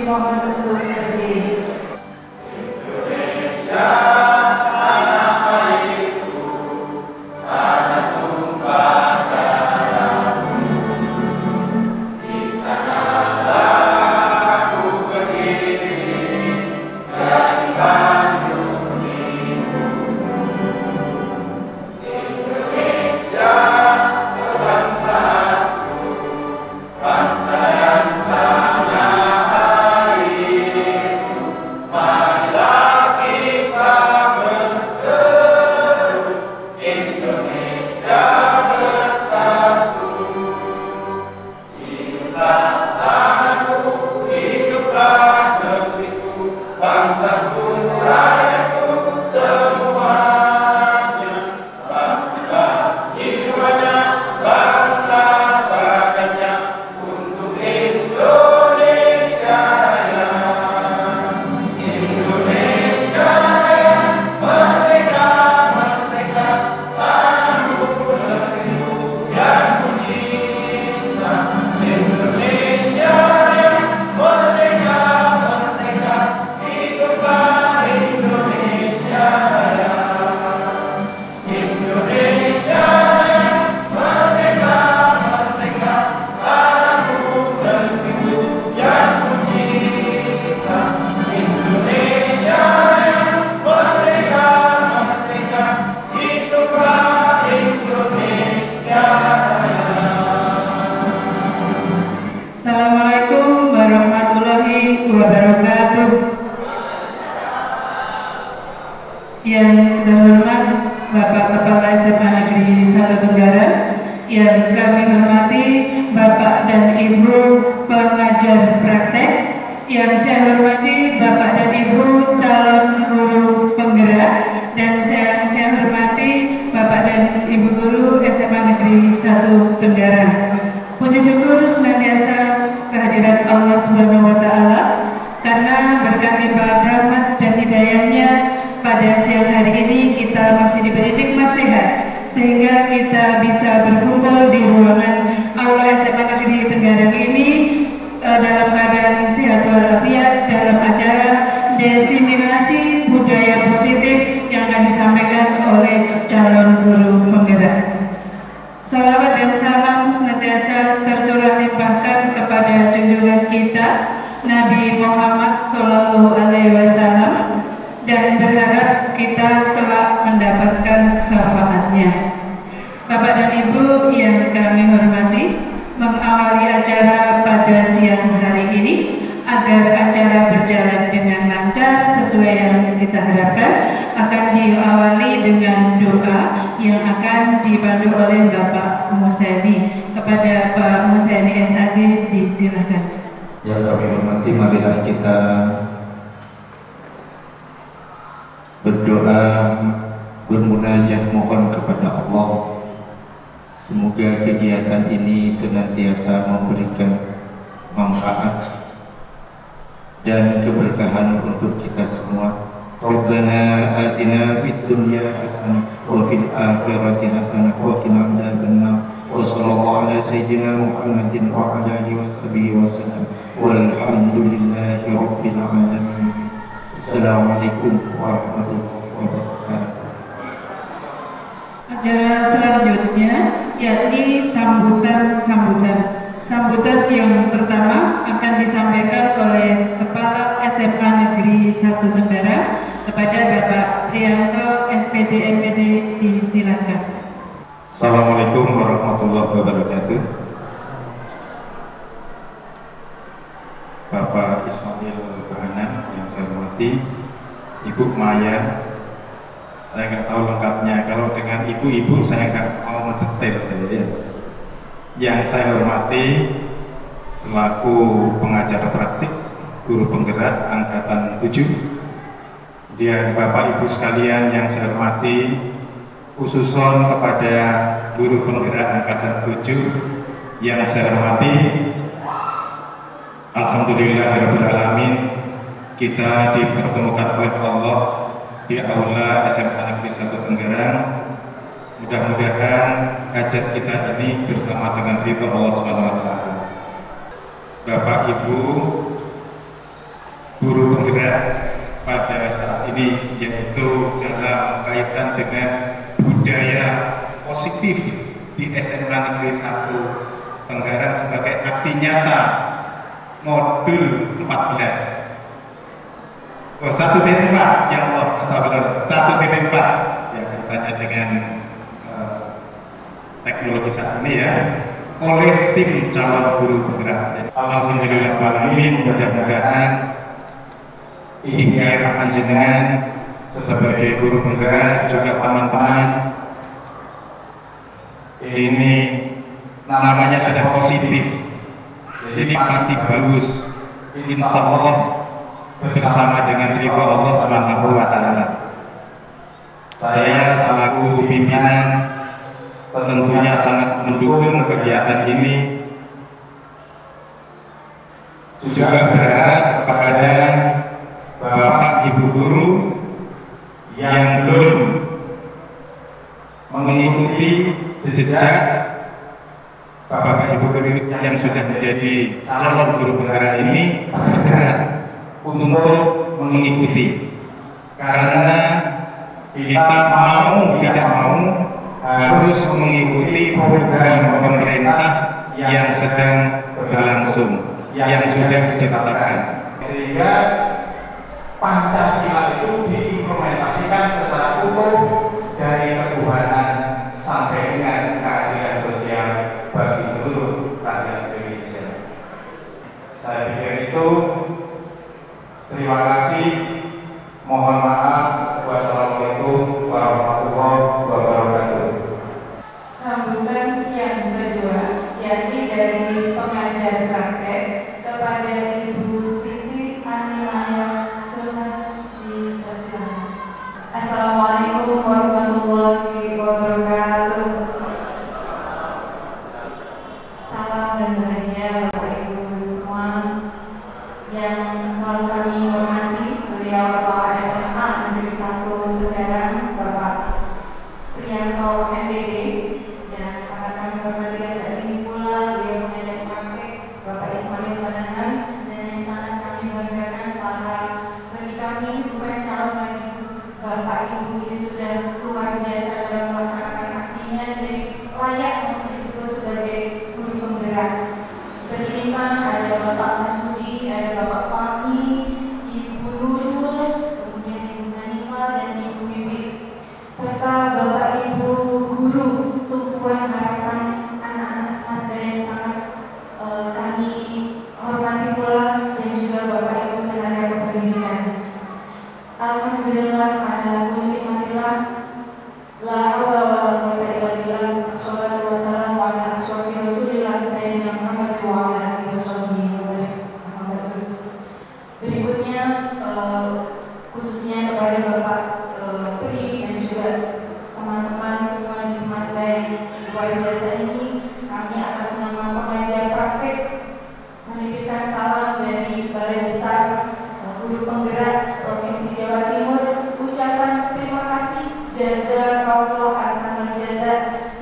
dimohon untuk berdiri. Assalamualaikum warahmatullahi wabarakatuh. Yang terhormat Bapak Kepala SMA Negeri 1 Tenggara, yang kami hormati Bapak dan Ibu pengajar praktek, yang saya hormati Bapak dan Ibu calon guru penggerak, dan saya hormati Bapak dan Ibu guru SMA Negeri 1 Tenggara. Puji syukur senantiasa kehadirat Allah Subhanahu wa Ta'ala, karena berkat limpah rahmat dan hidayahnya pada siang hari ini kita masih diberi nikmat sehat, sehingga kita bisa berkumpul di ruangan Aula SMA Negeri Tenggarang ini dalam keadaan sehat walafiat dalam acara diseminasi budaya positif yang akan disampaikan oleh calon guru penggerak. Salawat dan salam senantiasa tercurah limpahkan kepada junjungan kita Nabi Muhammad Sallallahu Alaihi Wasallam, dan berharap kita kelak mendapatkan syafaatnya. Bapak dan Ibu yang kami hormati, mengawali acara pada siang hari ini agar acara berjalan dengan lancar sesuai yang kita harapkan, akan diawali dengan doa yang akan dipandu oleh Bapak Museni. Kepada Pak Museni SAG disilakan. Yang kami hormati, marilah kita berdoa, bermunajat mohon kepada Allah. Semoga kegiatan ini senantiasa memberikan manfaat dan keberkahan untuk kita semua. Rabbana atina fid dunya hasanah wa fil akhirati hasanah wa qina adzabannar. Wa sallallahu ala sayyidina Muhammadin wa ala alihi washabihi wasallam. Walhamdulillahi rabbil alamin. Assalamualaikum warahmatullahi wabarakatuh. Acara selanjutnya yakni sambutan yang pertama akan disampaikan oleh Kepala SMA Negeri 1 Tenggara kepada Bapak Priyanto SPD MPD, disilakan. Assalamualaikum warahmatullahi wabarakatuh. Bapak Ismail Bahanan yang saya hormati, Ibu Maya, saya nggak tahu lengkapnya, kalau dengan ibu-ibu saya nggak mau mendetail ya. Yang saya hormati selaku pengajar praktik guru penggerak angkatan 7, dan Bapak Ibu sekalian yang saya hormati, khususon kepada guru penggerak angkatan 7 yang saya hormati, alhamdulillahirrahmanirrahim, kita dipertemukan oleh Allah di Aula SMA Negeri 1 Tenggarang. Mudah-mudahan hajat kita ini bersama dengan ridho Allah Subhanahu wa Ta'ala. Bapak Ibu guru penggerak pada saat ini, yaitu dalam kaitan dengan budaya positif di SMA Negeri 1 Tenggarang sebagai aksi nyata modul 14. Oh, 1.4, ya Allah, astagfirullah, 1.4 yang katanya dengan teknologi saat ini ya, oleh tim calon guru penggerak. Alhamdulillahirrahmanirrahim, mudah-mudahan ikhtiar panjenengan sebagai guru penggerak juga teman-teman ini namanya sudah positif, jadi pasti bagus, insya Allah bersama dengan ridho Allah Subhanahu wa Ta'ala. Saya selaku pimpinan tentunya sangat mendukung kegiatan ini, juga berharap kepada Bapak Ibu guru yang belum mengikuti jejak Bapak Ibu guru yang sudah menjadi calon guru penggerak ini segera untuk mengikuti, karena kita mau tidak mau harus mengikuti program pemerintah yang sedang berlangsung, yang sudah ditetapkan, sehingga Pancasila itu diimplementasikan secara utuh dari ketuhanan sampai dengan keadilan sosial bagi seluruh rakyat Indonesia. Saya pikir itu. Terima kasih. Mohon maaf. Wassalamualaikum warahmatullahi wabarakatuh. Sambutan yang kedua, yakni dari pengajar praktek kepada Ibu Siti Animaya Sunan dipersilakan. Assalamualaikum warahmatullahi wabarakatuh. Salam dan bahagia Bapak Ibu semua yang selalu kami hormati, beliau Kepala SMA Negeri 1 Tenggarang, Bapak Priyanto MPD, dan sangat kami hormati saat ini pula beliau mengajar praktek Bapak Ismail Panahan, dan yang sangat kami banggakan para bagi kami bukan calon lagi Bapak Ibu ini sudah luar biasa dalam melaksanakan aksinya, jadi layak untuk disebut sebagai guru penggerak. Berlima ada Bapak Masudi, ada Bapak Fahmi, Ibu Nurul, kemudian Ibu Hanifah dan Ibu Bibi, serta Bapak Ibu guru tumpuan harapan anak-anak semesta yang sangat kami hormati pula, dan juga Bapak Ibu tenaga kependidikan. Alhamdulillah, ala kulli matillah, la haula wa la quwwata illa billah, wassalatu wassalamu ala asyrofil rasulillah sayyidina Muhammad wa ala alihi washabbihi wa sallam. Berikutnya khususnya kepada Bapak Pri dan juga teman-teman semua di semesta yang luar biasa ini, kami atas nama pengajar praktek menitipkan salam dari Balai Besar Guru Penggerak Provinsi Jawa Timur, ucapan terima kasih jazakallahu ahsanul jaza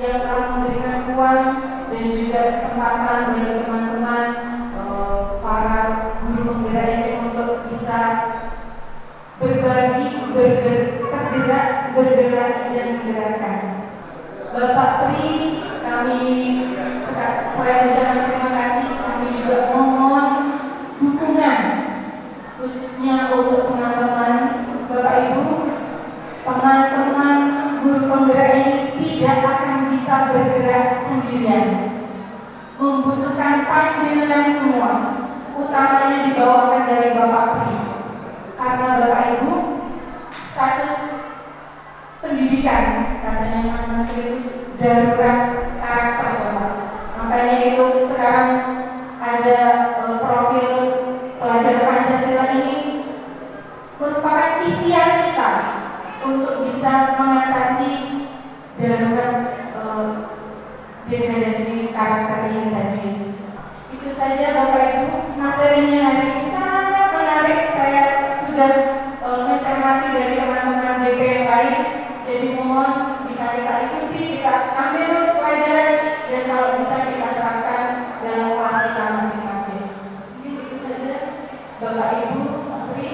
yang telah memberikan ruang dan juga kesempatan bagi teman-teman para guru penggerak ini untuk bisa berbagi, bergerak dan menggerakkan. Bapak Pri, kami selain ucapan terima kasih, kami juga mohon dukungan khususnya untuk teman-teman Bapak Ibu. Teman-teman guru penggerak ini tidak akan bisa bergerak sendirian, membutuhkan panjenengan semua, utamanya dibawakan dari Bapak Pri, karena Bapak Ibu status pendidikan katanya Mas Menteri itu darurat karakter Bapak. Makanya itu sekarang ada profil pelajar Pancasila ini merupakan ikhtiar kita untuk bisa mengatasi darurat degradasi karakter ini tadi. Itu saja Bapak Ibu, materinya hari ini sangat menarik. Saya sudah mencermati dari teman-teman BP yang lain, jadi mohon bisa kita ikuti, kita ambil pelajaran, dan kalau bisa kita terapkan dalam kelas kita masing-masing. Mungkin itu saja Bapak Ibu, Pak Pri.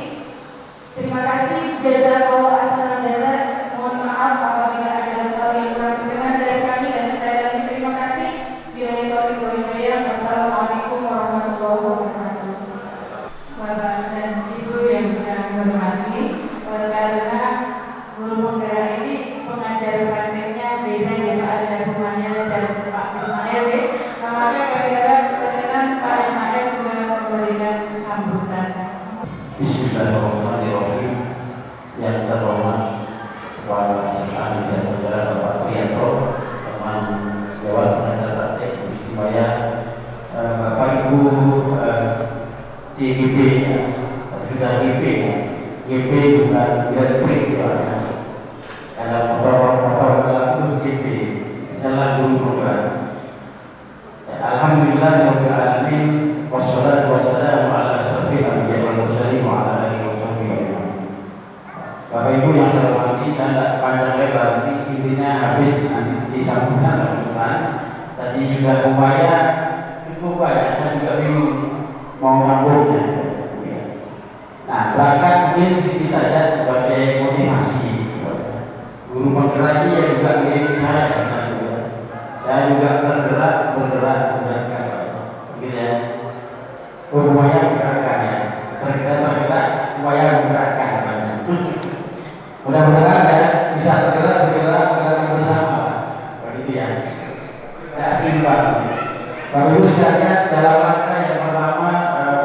berarti intinya habis nanti disambungkan teman-teman. Tadi juga upaya cukup banyak, saya juga bingung mau nyambungnya. Nah, berangkat mungkin sedikit saja sebagai motivasi. Guru penggerak ini yang juga milik saya juga bergerak begitu ya. Upaya menggerakkan ya, tergerak upaya menggerakkan. Mudah-mudahan ya bisa bergerak bersama, begitu ya. Ya, seimbang. Baru sekalian dalam rangka yang pertama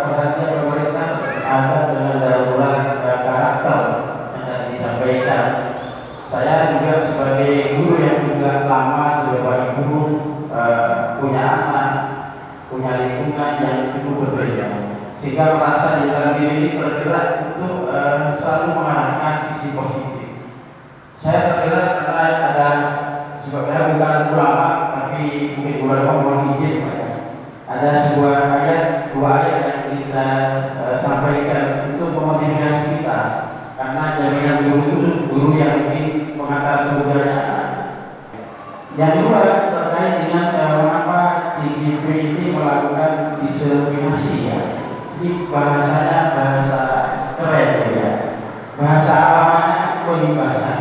perhatian pemerintah ada dengan darurat karakter yang tadi disampaikan. Saya juga sebagai guru yang juga lama sebagai guru punya anak, punya lingkungan yang cukup berbeda, sehingga merasa di dalam diri ini bergerak untuk selalu mengarahkan sisi positif. Saya tergerak karena ada sebabnya bukan ulama, tapi mungkin ulama mohon izin. Ada sebuah ayat, dua ayat yang ingin saya sampaikan untuk memotivasi kita, karena jaminan guru itu guru yang ingin mengantar kebudayaan. Yang kedua terkait dengan mengapa CGP ini melakukan diskriminasi ya. Ini bahasanya bahasa keren ya. Bahasa alamanya pembahasan.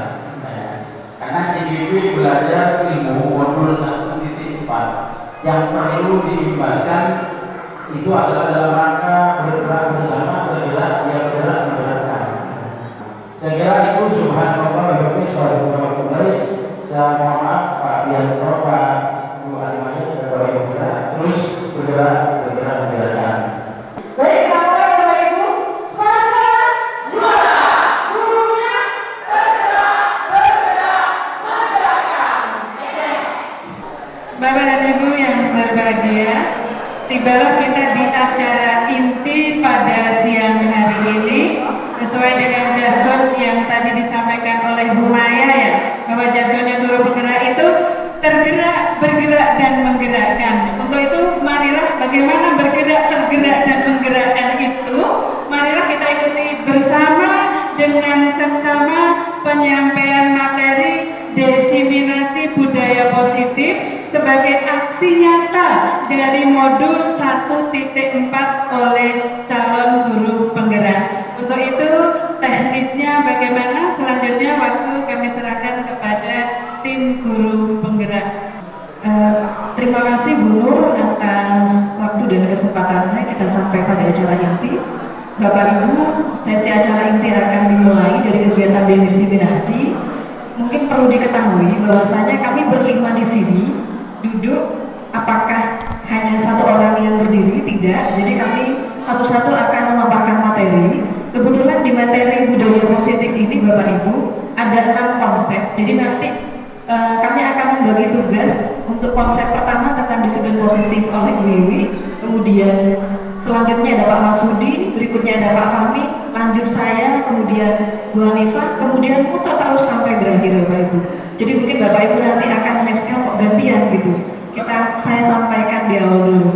Karena CGP belajar ilmu modul 1.4 yang perlu diimbaskan itu adalah dalam rangka bergerak bersama, bergerak menggerakkan. Saya kira itu subhanallah wa bihamdihi. Saya mohon maaf Pak Yanto, Pak Bu Alimani dan Bapak Ibu terus bergerak menggerakkan. Baik, Bapak Ibu, semangat! Gurunya bergerak menggerakkan. Bapak dan Ibu yang berbahagia, tibalah kita di acara inti pada siang hari ini. Sesuai dengan jargon yang tadi disampaikan oleh Bu Maya ya, bahwa jargonnya guru penggerak itu tergerak, bergerak, dan menggerakkan. Untuk itu, marilah bagaimana bergerak, tergerak, dan menggerakkan itu, marilah kita ikuti bersama dengan seksama penyampaian materi diseminasi budaya positif sebagai aksi nyata dari modul 1.4 oleh calon guru penggerak. Untuk itu teknisnya bagaimana, selanjutnya waktu kami serahkan kepada tim guru penggerak. Terima kasih Bu Nur atas waktu dan kesempatannya kita sampai pada acara inti. Bapak Ibu, sesi acara inti akan dimulai dari kegiatan diseminasi. Mungkin perlu diketahui bahwasanya kami berlima di sini duduk, apakah hanya satu orang yang berdiri? Tidak. Jadi kami satu-satu akan memaparkan materi. Kebetulan di materi budaya positif ini Bapak Ibu ada 6 konsep. Jadi nanti kami akan membagi tugas untuk konsep pertama tentang disiplin positif oleh Bu Wiwi, kemudian selanjutnya ada Pak Masudi, berikutnya ada Pak Fahmi, lanjut saya, kemudian Bu Hanifah, kemudian putar terus sampai berakhir Bapak Ibu. Jadi mungkin Bapak Ibu nanti akan menyaksikan kok gantian gitu. Saya sampaikan di awal dulu.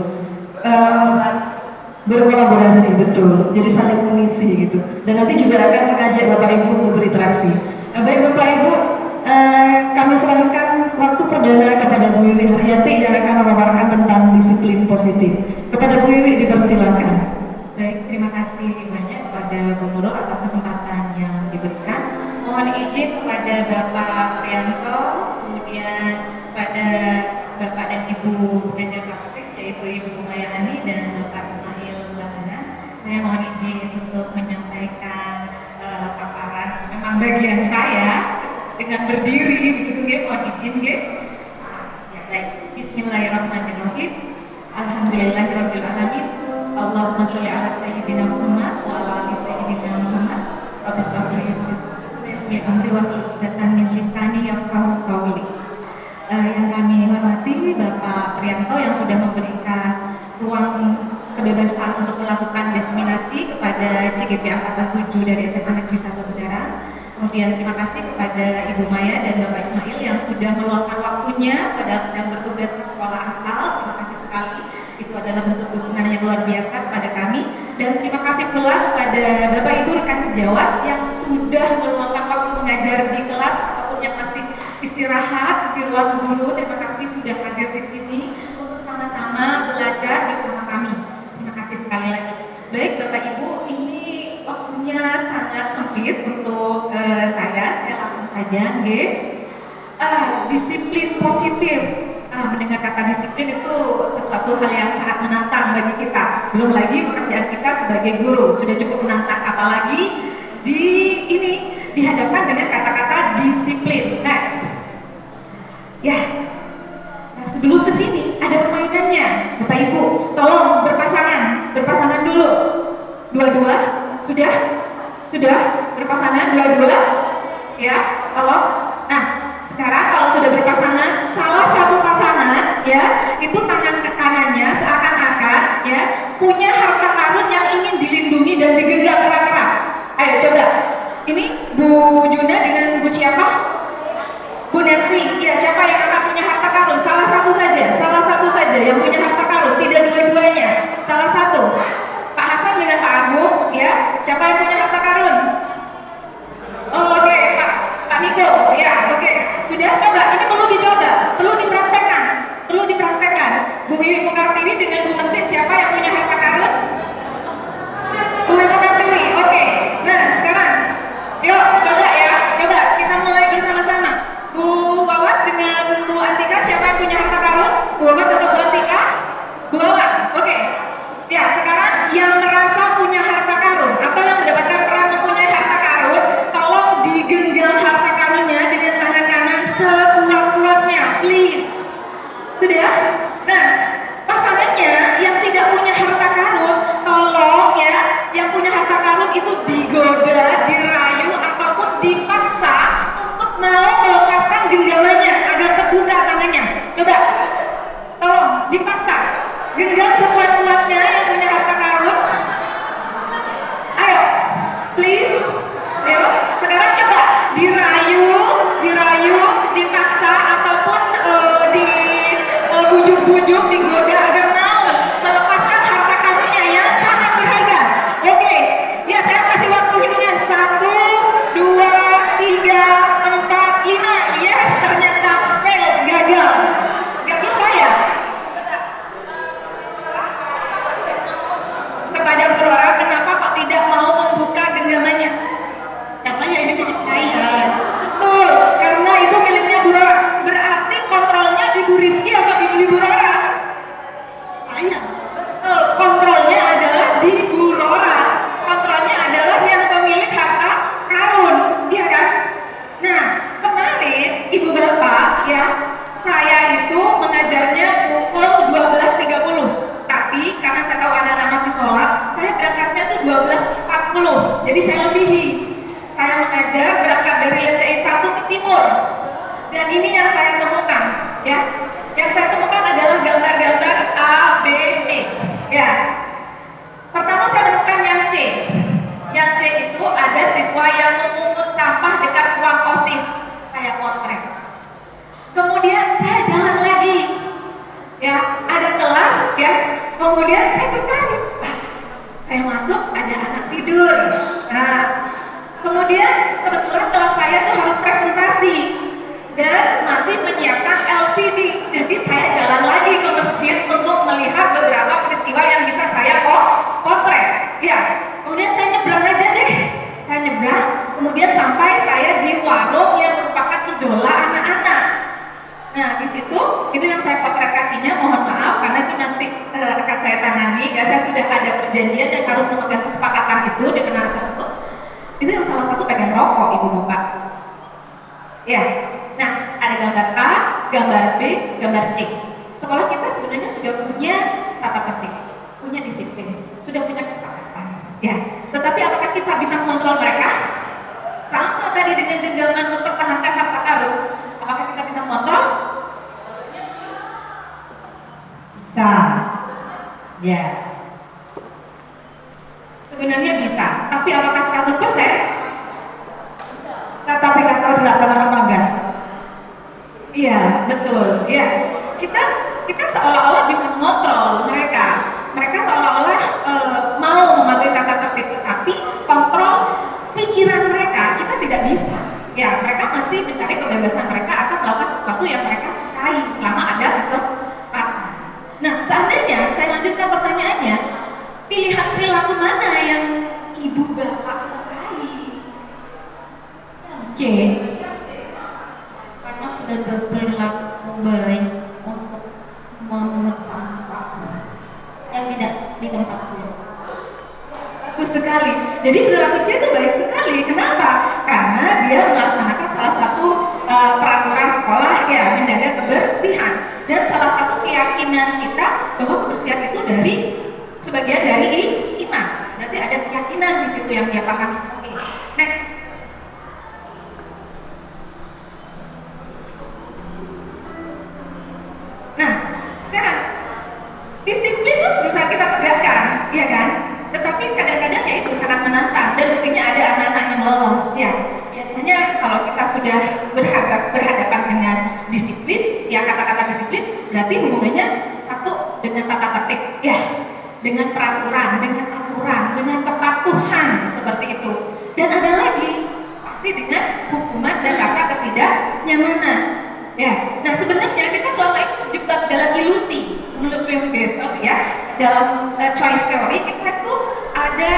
Berkolaborasi betul, jadi saling mengisi gitu. Dan nanti juga akan mengajak Bapak Ibu untuk berinteraksi. Baik Bapak Ibu, kami serahkan waktu perdana kepada Bu Wiwi Haryati yang akan memaparkan tentang disiplin positif. Kepada Bu Wiwi dipersilakan. Baik, terima kasih banyak kepada Bu Nurul atas kesempatan yang diberikan. Mohon izin kepada Bapak Prianto, kemudian pada Bapak dan Ibu pengajar praktik yaitu Ibu Mayani dan Bapak Ismail Bahana. Saya mohon izin untuk menyampaikan paparan memang bagian saya dengan berdiri begitu nggih, mohon izin nggih. Ya baik, bismillahirrahmanirrahim. Alhamdulillahirabbil alamin. Allahumma sholli ala sayyidina Muhammad wa ala ali sayyidina Muhammad. Rabbil alamin. Amri wa qulatan min lisani yafqahu qawli. Yang kami hormati Bapak Prianto yang sudah memberikan ruang kebebasan untuk melakukan diseminasi kepada CGP Angkatan 7 dari SMA Negeri 1 Negara. Kemudian terima kasih kepada Ibu Maya dan Bapak Ismail yang sudah meluangkan waktunya padahal sedang bertugas di sekolah asal. Terima kasih sekali. Itu adalah bentuk dukungan yang luar biasa kepada kami. Dan terima kasih pula kepada Bapak Ibu rekan sejawat yang sudah meluangkan waktu mengajar di kelas ataupun yang masih istirahat di ruang guru, terima kasih sudah hadir di sini untuk sama-sama belajar bersama kami. Terima kasih sekali lagi. Baik Bapak Ibu, ini waktunya sangat sempit untuk saya langsung saja, nggih. Disiplin positif. Mendengar kata disiplin itu sesuatu hal yang sangat menantang bagi kita. Belum lagi pekerjaan kita sebagai guru sudah cukup menantang, apalagi dihadapkan dengan kata-kata disiplin. Next. Ya. Nah, sebelum ke sini ada permainannya, Bapak Ibu. Tolong berpasangan dulu. Dua-dua, sudah berpasangan dua-dua. Ya, tolong. Nah, sekarang kalau sudah berpasangan, salah satu pasangan ya itu tangan kanannya seakan-akan ya punya harta karun yang ingin dilindungi dan digenggam erat-erat. Ayo coba. Ini Bu Juna dengan Bu siapa? Bu Nancy. Ya, siapa yang akan punya harta karun? Salah satu saja yang punya harta karun, tidak dua-duanya. Salah satu. Pak Hasan dengan Pak Agung, ya. Siapa yang punya harta karun? Oh, oke, Pak Niko, ya, oke. Sudah coba, ini perlu dicoba, perlu dipraktekkan. Bu Wiwi Mukartiwi dengan Bu Menteri, siapa yang punya harta karun? Bu Wiwi Mukartiwi, oke. Nah, sekarang, yuk, coba kita mulai bersama-sama. Bu Wawat dengan Bu Antika, siapa yang punya harta karun? Bu Wawat atau Bu Antika? Bu Wawat, oke. Ya, sekarang yang merasa punya harta karun atau yang mendapatkan peran mempunyai harta karun, tolong digenggam harta karunnya dengan tangan kanan sekuat-kuatnya, please. Sudah? Nah, pasangannya yang tidak punya harta karun, tolong ya, yang punya harta karun itu digoda, dirayu, ataupun dipaksa untuk mau melepaskan genggamannya agar terbuka tangannya. Coba, tolong dipaksa, genggam sekuat-kuatnya yang punya harta karun. Ayo, please. Ayo, sekarang coba dirayu, dipaksa ataupun dibujuk-bujuk, digoda agar mau melepaskan harta karunnya yang sangat berharga. Oke, ya saya kasih waktu hitungan 1, 2, 3, 4, 5. Yes, ternyata fail, gagal. Gak bisa ya? Kepada Bu Rora, kenapa kok tidak mau membuka genggamannya? Katanya ini milik saya. Betul, karena itu miliknya Bu Rora. Berarti kontrolnya di Bu Rizky atau di Bu Rora? Saya. Betul, kontrolnya adalah di Bu Rora. Kontrolnya adalah yang pemilik harta karun, iya kan? Nah, kemarin Ibu Bapak ya, saya itu mengajarnya pukul 12.30. Tapi karena saya tahu anak-anak masih sholat, saya berangkatnya tuh 12.40. Jadi saya lebihi. Saya mengajar berangkat dari LTI 1 ke timur. Dan ini yang saya temukan, ya. Yang saya temukan adalah gambar-gambar A, B, C. Ya. Pertama saya menemukan yang C. Yang C itu ada siswa yang memungut sampah dekat ruang OSIS. Saya potret. Kemudian saya jalan lagi. Ya, ada kelas, ya. Kemudian saya tertarik. Saya masuk, ada anak tidur. Nah, kemudian kebetulan kelas saya tuh harus presentasi dan masih menyiapkan LCD. Jadi saya jalan lagi ke masjid untuk melihat beberapa peristiwa yang bisa saya potret. Ya, kemudian saya nyebrang aja deh. Saya nyebrang, kemudian sampai saya di warung yang merupakan idola anak-anak. Nah, di situ itu yang saya potret kakinya, mohon maaf karena itu nanti akan saya tangani. Ya, saya sudah ada perjanjian dan harus memegang kesepakatan itu dengan anak tersebut. Itu yang salah satu pegang rokok, Ibu Bapak. Ya, nah ada gambar A, gambar B, gambar C. Sekolah kita sebenarnya sudah punya tata tertib, punya disiplin, sudah punya kesepakatan. Ya, tetapi apakah kita bisa mengontrol mereka? Sama tadi dengan genggaman mempertahankan harta karun. Apakah kita bisa mengontrol? Bisa. Ya. Sebenarnya bisa, tapi apakah 100%? Tapi nggak tahu dilaksanakan apa enggak? Iya, betul. Ya, kita seolah-olah bisa mengontrol mereka. Mereka seolah-olah mau mematuhi tata tertib, tetapi kontrol pikiran mereka kita tidak bisa. Ya, mereka masih mencari kebebasan kebebasan mereka akan melakukan sesuatu yang mereka sukai selama ada kesempatan. Nah, seandainya saya lanjutkan pertanyaannya, pilihan perilaku mana yang ibu bapak sukai? C. Karena sudah berperilaku baik untuk memungut sampah yang tidak di tempat dulu. Bagus sekali. Jadi perilaku C itu baik sekali. Kenapa? Karena dia melaksanakan salah satu peraturan sekolah, ya, menjaga kebersihan. Dan salah satu keyakinan kita bahwa kebersihan itu sebagian dari iman. Berarti ada keyakinan di situ yang dia pahami. Oke, next. Nah, sekarang disiplin itu berusaha kita tegakkan, ya kan? Tetapi kadang-kadang ya itu sangat menantang dan buktinya ada anak-anak yang lolos, ya. Biasanya kalau kita sudah berhadapan dengan disiplin, ya kata-kata disiplin berarti hubungannya satu dengan tata tertib, ya, dengan peraturan, dengan aturan, dengan kepatuhan seperti itu. Dan ada lagi pasti dengan hukuman dan rasa ketidaknyamanan. Ya, nah sebenarnya kita selama ini terjebak dalam ilusi menurut besok, ya, dalam choice theory kita itu ada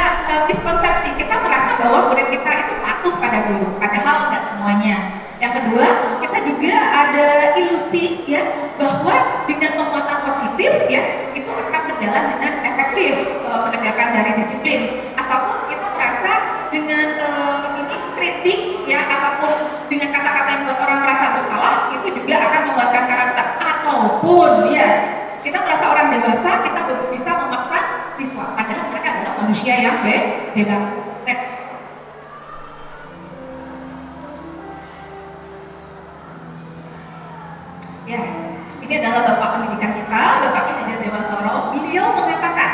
miskonsepsi, kita merasa bahwa murid kita itu patuh pada guru, padahal nggak semuanya. Yang kedua, kita juga ada ilusi, ya, bahwa dengan penguatan positif, ya, itu akan berjalan dengan efektif penegakan dari disiplin. Ataupun kita merasa dengan ini kritik, ya, ataupun dengan kata-kata yang membuat orang merasa bersalah, itu juga akan menguatkan karakter. Ataupun, ya, kita merasa orang dewasa, kita bisa memaksa siswa, padahal mereka adalah manusia yang bebas. Next. Ya, ini adalah Bapak Pendidikan kita, Bapak Ki Hajar Dewantoro. Beliau mengatakan,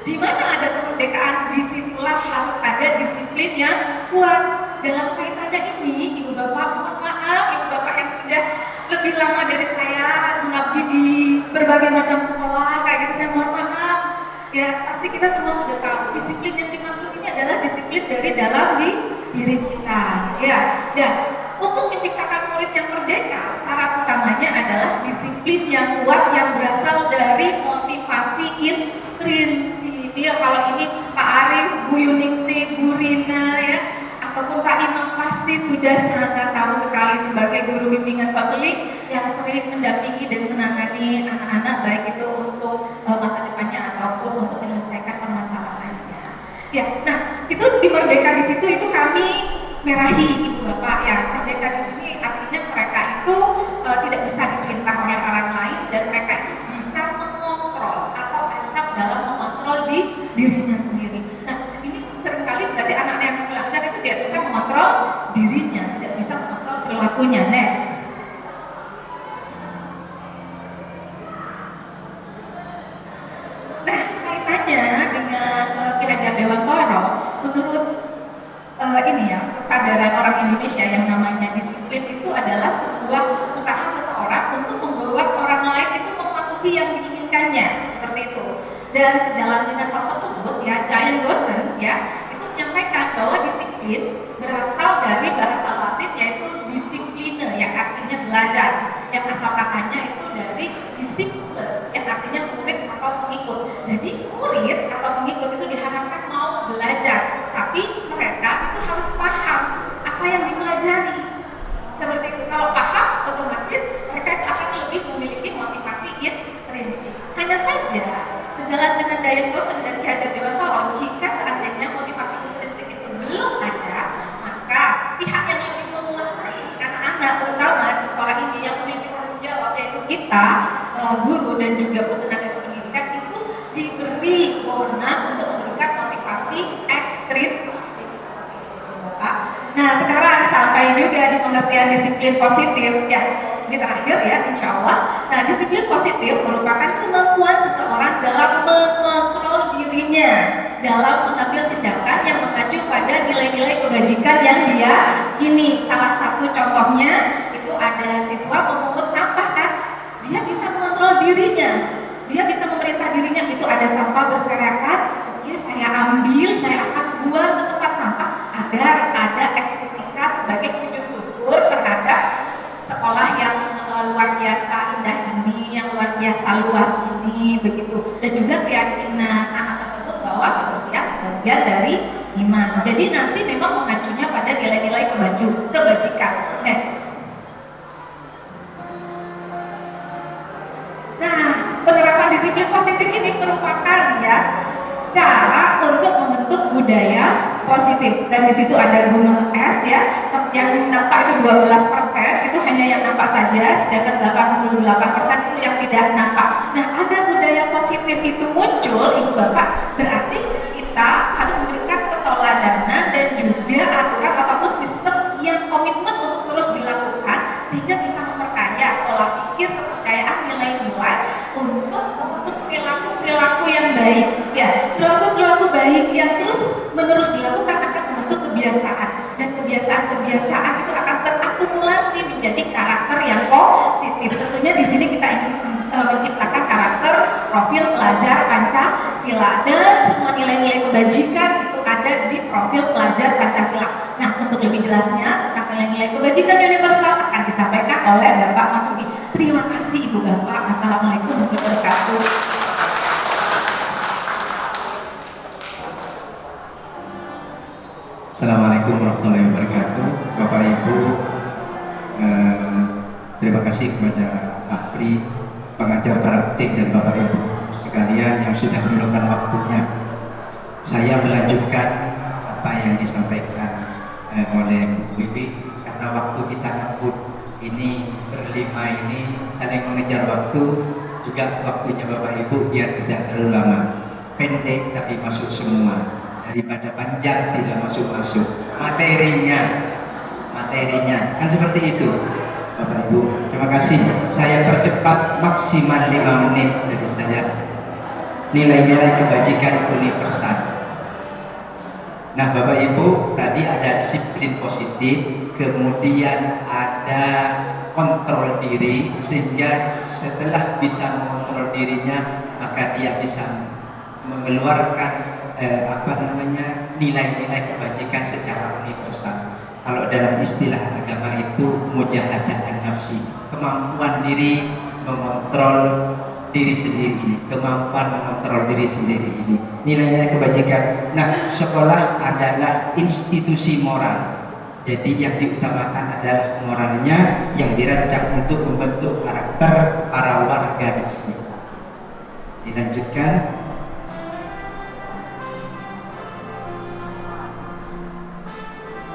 di mana ada kemerdekaan, disitulah harus ada disiplin yang kuat. Dalam kaitannya ini, Ibu Bapak, mohon maaf, Ibu Bapak yang sudah lebih lama dari saya mengabdi di berbagai macam sekolah, kayak gitu, saya mohon maaf. Ya, pasti kita semua sudah tahu, disiplin yang dimaksud ini adalah disiplin dari dalam diri kita. Ya, dan untuk menciptakan murid yang merdeka, syarat utamanya adalah disiplin yang kuat yang berasal dari motivasi intrinsik. Ya, kalau ini Pak Arif, Bu Yuningsi, Bu Rina, ya, ataupun Pak Imam pasti sudah sangat tahu sekali sebagai guru bimbingan Katolik yang sering mendampingi dan menangani anak-anak baik itu untuk masa depannya ataupun untuk menyelesaikan permasalahannya. Ya, nah itu di Merdeka di situ itu kami merahi Ibu Bapak, ya. Merdeka di sini artinya mereka itu tidak bisa diperintah oleh orang lain dan mereka itu bisa mengontrol atau acap dalam mengontrol dirinya sendiri. Nah, ini seringkali berarti anak yang melanggar itu tidak bisa mengontrol dirinya, tidak bisa mengontrol perilakunya. Next. Nah, kaitannya dengan Ki Hajar Dewantoro, menurut ini ya, kesadaran orang Indonesia yang namanya disiplin itu adalah sebuah usaha seseorang untuk membuat orang lain itu mematuhi yang diinginkannya, seperti itu. Dan sejalan dengan hal tersebut, ya, Giant Gosen, ya, itu menyampaikan bahwa disiplin berasal dari bahasa Latin yaitu discipline, yang artinya belajar, yang asal katanya itu dari disciple, yang artinya murid atau pengikut. Jadi murid atau pengikut itu diharapkan mau belajar, tapi mereka itu harus paham apa yang dipelajari. Seperti itu, kalau paham otomatis mereka itu akan lebih memiliki motivasi intrinsik. Hanya saja sejalan dengan Giant Gosen dan Ki Hajar Dewantoro, jika seandainya motivasi intrinsik itu belum ada, maka pihak yang lebih menguasai anak-anak terutama di sekolah ini yang memiliki tanggung jawab yaitu kita, guru dan juga tenaga pendidikan itu diberi wewenang untuk memberikan motivasi ekstrinsik. Nah, sekarang sampai juga di pengertian disiplin positif, ya. Ini terakhir, ya, insya Allah. Nah, disiplin positif merupakan kemampuan seseorang dalam mengontrol dirinya, dalam mengambil tindakan yang mengacu pada nilai-nilai kebajikan yang dia ini. Salah satu contohnya itu ada siswa memungut sampah, kan? Dia bisa mengontrol dirinya, dia bisa memerintah dirinya, itu ada sampah berserakan, oke, saya ambil, saya akan buang ke tempat sampah agar ada estetika sebagai wujud syukur terhadap biasa indah ini, yang luar biasa luas ini, begitu. Dan juga keyakinan anak tersebut bahwa kebersihan sebagian dari iman. Jadi nanti memang mengacunya pada nilai-nilai kebajikan. Nah, penerapan disiplin positif ini merupakan ya cara untuk membentuk budaya positif. Dan di situ ada gunung es ya, yang nampak itu 12%, itu hanya yang nampak saja, sedangkan 88% itu yang tidak nampak. Nah, ada budaya positif itu muncul, Ibu Bapak, berarti kita harus memberikan keteladanan dan juga aturan ataupun sistem yang komitmen untuk terus dilakukan sehingga bisa memperkaya pola pikir, kepercayaan, nilai-nilai untuk membentuk perilaku yang baik ya. Perilaku baik yang terus menerus dilakukan akan membentuk kebiasaan, dan kebiasaan itu akan terakumulasi menjadi karakter yang positif. Tentunya di sini kita ingin menciptakan karakter profil pelajar Pancasila, dan semua nilai-nilai kebajikan itu ada di profil pelajar Pancasila. Nah, untuk lebih jelasnya tentang nilai-nilai kebajikan universal akan disampaikan oleh Bapak Masudi. Terima kasih Ibu Bapak. Assalamualaikum warahmatullahi wabarakatuh. Assalamualaikum warahmatullahi wabarakatuh. Bapak Ibu, terima kasih kepada Pak Pri, pengajar praktik, dan Bapak Ibu sekalian yang sudah meluangkan waktunya. Saya melanjutkan apa yang disampaikan oleh Bu Bibi, karena waktu kita ngebut ini berlima ini saling mengejar waktu, juga waktunya Bapak Ibu biar tidak terlalu lama, pendek tapi masuk semua, daripada panjang tidak masuk materinya kan seperti itu Bapak Ibu. Terima kasih. Saya percepat maksimal 5 menit dari saya. Nilai-nilai kebajikan universal. Nah Bapak Ibu, tadi ada disiplin positif, kemudian ada kontrol diri, sehingga setelah bisa mengontrol dirinya maka dia bisa mengeluarkan nilai-nilai kebajikan secara universal. Kalau dalam istilah agama itu mujahadah an-nafsi, kemampuan diri mengontrol diri sendiri, kemampuan mengontrol diri sendiri ini nilai-nilai kebajikan. Nah, sekolah adalah institusi moral, jadi yang diutamakan adalah moralnya yang dirancang untuk membentuk karakter para warga di sini. Dilanjutkan.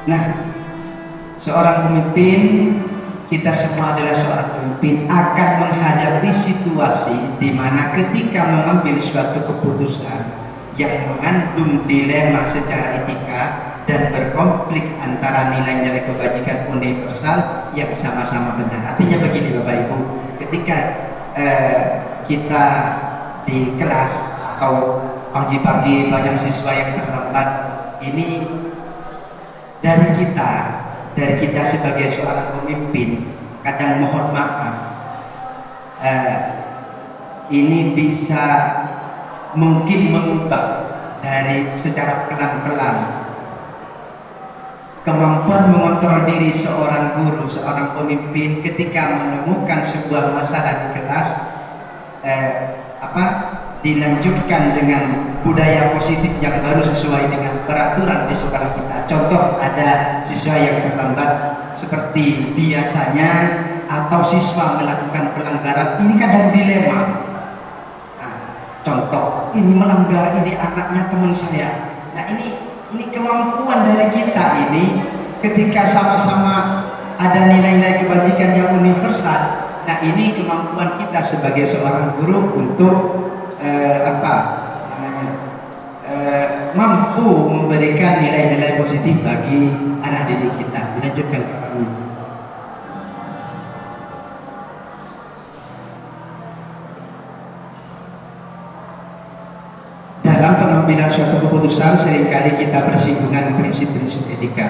Nah, seorang pemimpin, kita semua adalah seorang pemimpin, akan menghadapi situasi di mana ketika mengambil suatu keputusan yang mengandung dilema secara etika dan berkonflik antara nilai-nilai kebajikan universal yang sama-sama benar. Artinya begini Bapak Ibu, ketika kita di kelas atau pagi-pagi banyak siswa yang terlambat, ini dari kita sebagai seorang pemimpin kadang mohon maaf, ini bisa mungkin mengubah dari secara pelan-pelan kemampuan mengontrol diri seorang guru, seorang pemimpin ketika menemukan sebuah masalah di kelas, dilanjutkan dengan budaya positif yang baru sesuai dengan peraturan di sekolah kita. Contoh, ada siswa yang terlambat seperti biasanya atau siswa melakukan pelanggaran, ini kadang dilema. Nah, contoh, ini melanggar, ini anaknya teman saya. Nah, ini kemampuan dari kita ini ketika sama-sama ada nilai-nilai kebajikan yang universal. Nah, ini kemampuan kita sebagai seorang guru untuk mampu memberikan nilai-nilai positif bagi anak didik kita. Dilanjutkan Pak. Dalam pengambilan suatu keputusan seringkali kita bersinggungan prinsip-prinsip etika.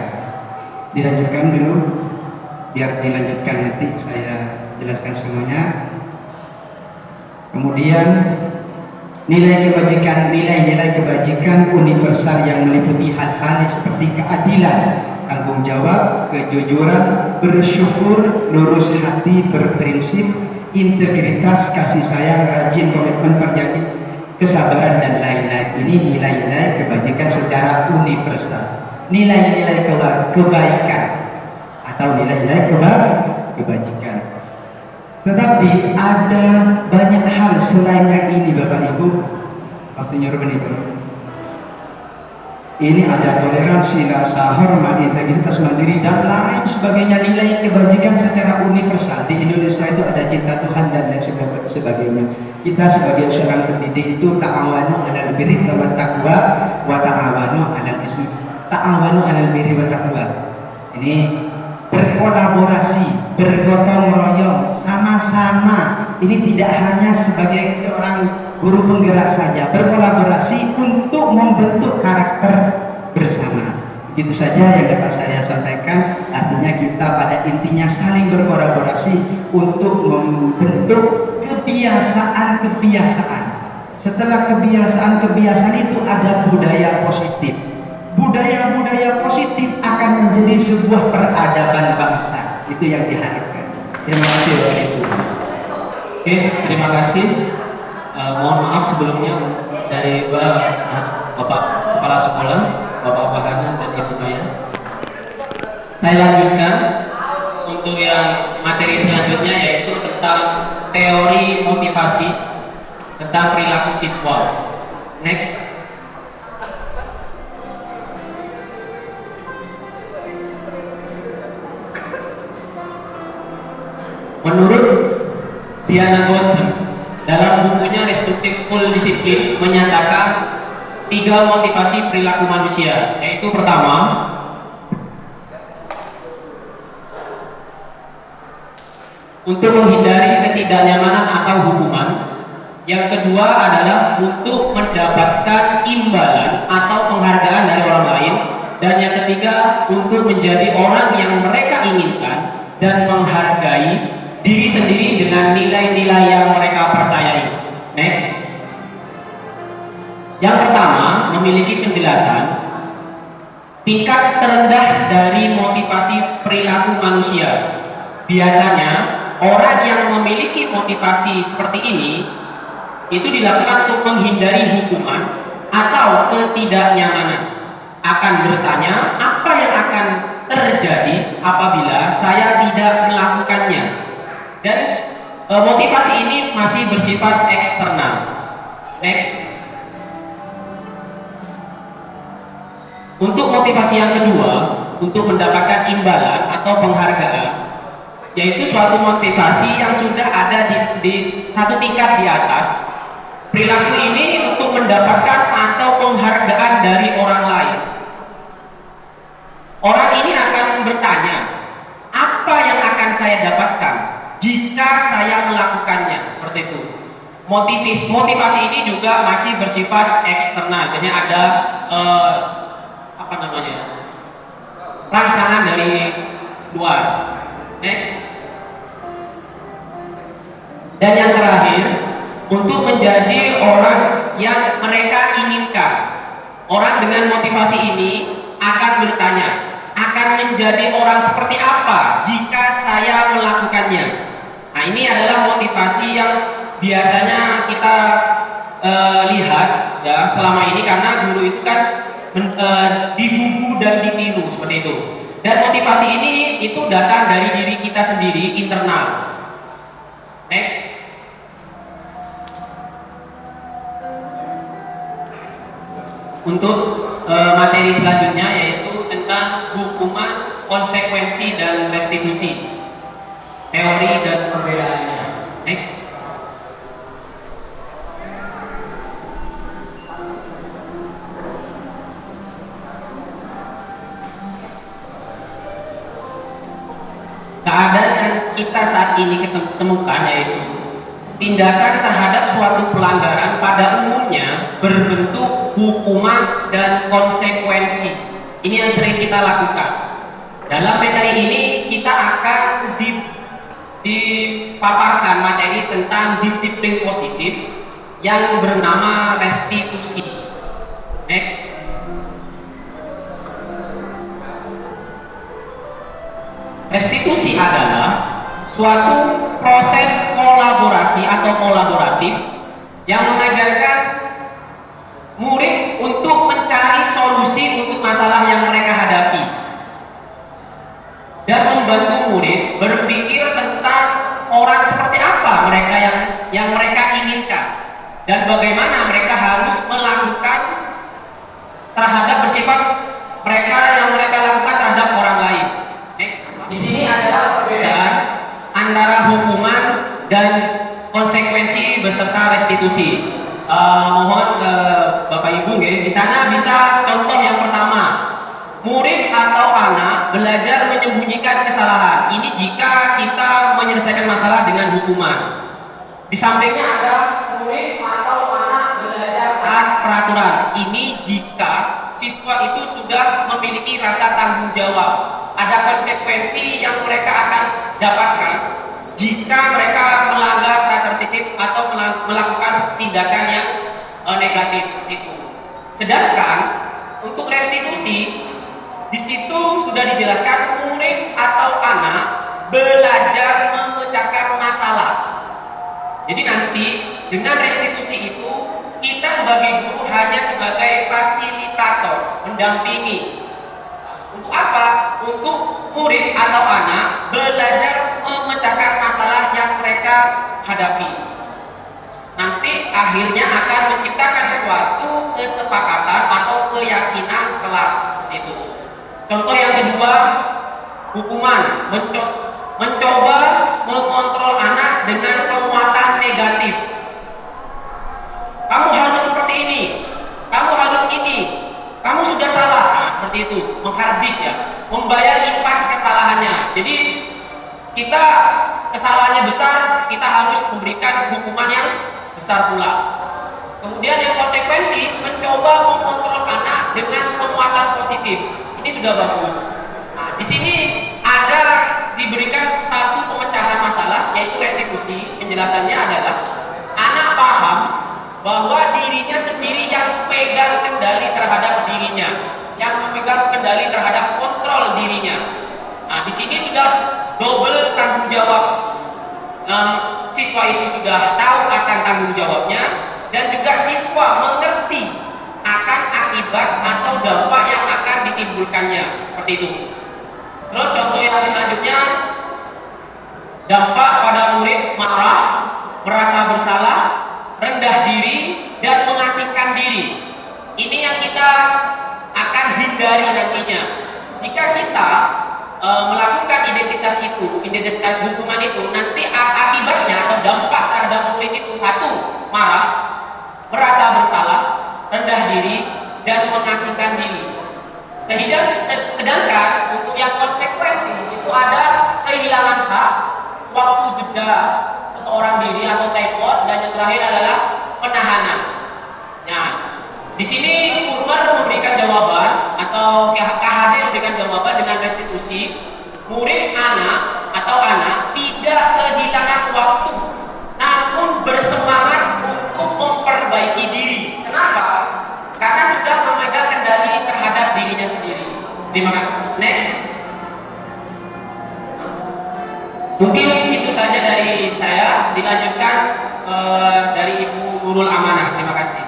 Dilanjutkan dulu, biar dilanjutkan nanti saya jelaskan semuanya. Kemudian nilai-nilai kebajikan universal yang meliputi hal-hal seperti keadilan, tanggung jawab, kejujuran, bersyukur, lurus hati, berprinsip, integritas, kasih sayang, rajin, komitmen, perjanjian, kesabaran, dan lain-lain. Ini nilai-nilai kebajikan secara universal. Nilai-nilai kebaikan atau nilai-nilai kebajikan. Tetapi ada banyak hal selain yang ini, Bapak Ibu. Waktunya Ruben itu. Ini ada toleransi, rasa hormat, integritas, mandiri, dan lain sebagainya. Nilai kebajikan secara universal. Di Indonesia itu ada cinta Tuhan dan lain sebagainya. Kita sebagai seorang pendidik itu ta'awanu 'alal birri wat taqwa wa ta'awanu 'alal ismi. Ta'awanu 'alal birri wat taqwa. Ini berkolaborasi, bergotong royong, sama-sama. Ini tidak hanya sebagai seorang guru penggerak saja, berkolaborasi untuk membentuk karakter bersama. Itu saja yang dapat saya sampaikan. Artinya kita pada intinya saling berkolaborasi untuk membentuk kebiasaan-kebiasaan. Setelah kebiasaan-kebiasaan itu ada budaya positif. Budaya-budaya positif akan menjadi sebuah peradaban bangsa. Itu yang diharapkan. Terima kasih Bapak Ibu. Oke, terima kasih. Mohon maaf sebelumnya dari Bapak Kepala Sekolah, Bapak Bahana dan Ibu Maya. Saya lanjutkan untuk yang materi selanjutnya, yaitu tentang teori motivasi tentang perilaku siswa. Next. Menurut Diana Godson, dalam bukunya Restrictive School Discipline menyatakan 3 motivasi perilaku manusia, yaitu pertama, untuk menghindari ketidaknyamanan atau hukuman. Yang kedua adalah untuk mendapatkan imbalan atau penghargaan dari orang lain. Dan yang ketiga, untuk menjadi orang yang mereka inginkan dan menghargai diri sendiri dengan nilai-nilai yang mereka percayai. Next. Yang pertama, memiliki penjelasan tingkat terendah dari motivasi perilaku manusia. Biasanya orang yang memiliki motivasi seperti ini itu dilakukan untuk menghindari hukuman atau ketidaknyamanan. Akan bertanya, apa yang akan terjadi apabila saya tidak melakukannya? Dan motivasi ini masih bersifat eksternal. Next. Untuk motivasi yang kedua, untuk mendapatkan imbalan atau penghargaan, yaitu suatu motivasi yang sudah ada di satu tingkat di atas. Perilaku ini untuk mendapatkan atau penghargaan dari orang lain. Orang ini akan bertanya, apa yang akan saya dapatkan jika saya melakukannya? Seperti itu. Motivasi ini juga masih bersifat eksternal. Biasanya ada rangsangan dari luar. Next. Dan yang terakhir, untuk menjadi orang yang mereka inginkan. Orang dengan motivasi ini akan bertanya, akan menjadi orang seperti apa jika saya melakukannya? Nah, ini adalah motivasi yang biasanya kita lihat ya selama ini, karena guru itu kan digugu dan ditiru seperti itu. Dan motivasi ini itu datang dari diri kita sendiri, internal. Next. Untuk materi selanjutnya, yaitu tentang hukuman, konsekuensi, dan restitusi, teori dan perbedaannya. Next. Keadaan yang kita saat ini temukan yaitu tindakan terhadap suatu pelanggaran pada umumnya berbentuk hukuman dan konsekuensi. Ini yang sering kita lakukan. Dalam materi ini kita akan dipaparkan materi tentang disiplin positif, yang bernama restitusi. Next. Restitusi adalah suatu proses kolaborasi atau kolaboratif yang mengajarkan murid untuk mencari solusi untuk masalah yang mereka hadapi dan membantu murid berpikir tentang orang seperti apa mereka yang mereka inginkan dan bagaimana mereka harus melakukan terhadap bersifat mereka yang mereka lakukan terhadap orang lain. Next. Di sini adalah perbedaan antara hukuman dan konsekuensi beserta restitusi. Mohon Bapak Ibu ya, di sana bisa contoh yang pertama, murid atau anak belajar menyembunyikan kesalahan. Ini jika kita menyelesaikan masalah dengan hukuman. Di sampingnya ada murid atau anak belajar taat peraturan. Ini jika siswa itu sudah memiliki rasa tanggung jawab. Ada konsekuensi yang mereka akan dapatkan jika mereka melanggar tata tertib atau melakukan tindakan yang negatif itu. Sedangkan untuk restitusi, di situ sudah dijelaskan murid atau anak belajar memecahkan masalah. Jadi nanti dengan restitusi itu kita sebagai guru hanya sebagai fasilitator, mendampingi. Untuk apa? Untuk murid atau anak belajar memecahkan masalah yang mereka hadapi. Nanti akhirnya akan menciptakan suatu kesepakatan atau keyakinan kelas itu. Contoh yang kedua, hukuman, mencoba mengontrol anak dengan penguatan negatif. Kamu harus seperti ini, kamu harus ini, kamu sudah salah. Nah, seperti itu, menghardik ya, membayar impas kesalahannya. Jadi kita kesalahannya besar, kita harus memberikan hukuman yang besar pula. Kemudian yang konsekuensi, mencoba mengontrol anak dengan penguatan positif. Ini sudah bagus. Nah, di sini ada diberikan satu pemecahan masalah, yaitu restitusi. Penjelasannya adalah anak paham bahwa dirinya sendiri yang pegang kendali terhadap dirinya, yang memegang kendali terhadap kontrol dirinya. Nah, di sini sudah double tanggung jawab. Siswa itu sudah tahu akan tanggung jawabnya dan juga siswa mengerti akan akibat atau dampak yang akan ditimbulkannya. Seperti itu. Terus contoh yang selanjutnya, dampak pada murid marah, merasa bersalah, rendah diri, dan mengasingkan diri. Ini yang kita akan hindari nantinya. Jika kita melakukan identitas hukuman itu, nanti akibatnya atau dampak terhadap murid itu, satu, marah, merasa bersalah, rendah diri, dan mengasingkan diri. Sedangkan untuk yang konsekuensi itu ada kehilangan hak, waktu jeda seseorang diri atau typhoid, dan yang terakhir adalah penahanan. Nah, di sini Umar memberikan jawaban atau KHD memberikan jawaban dengan restitusi. Murid anak tidak kehilangan waktu, namun bersemangat untuk memperbaiki diri. Kenapa? Karena sudah memegang kendali terhadap dirinya sendiri. Terima kasih. Next. Mungkin itu saja dari saya. Dilanjutkan dari Ibu Nurul Amanah. Terima kasih.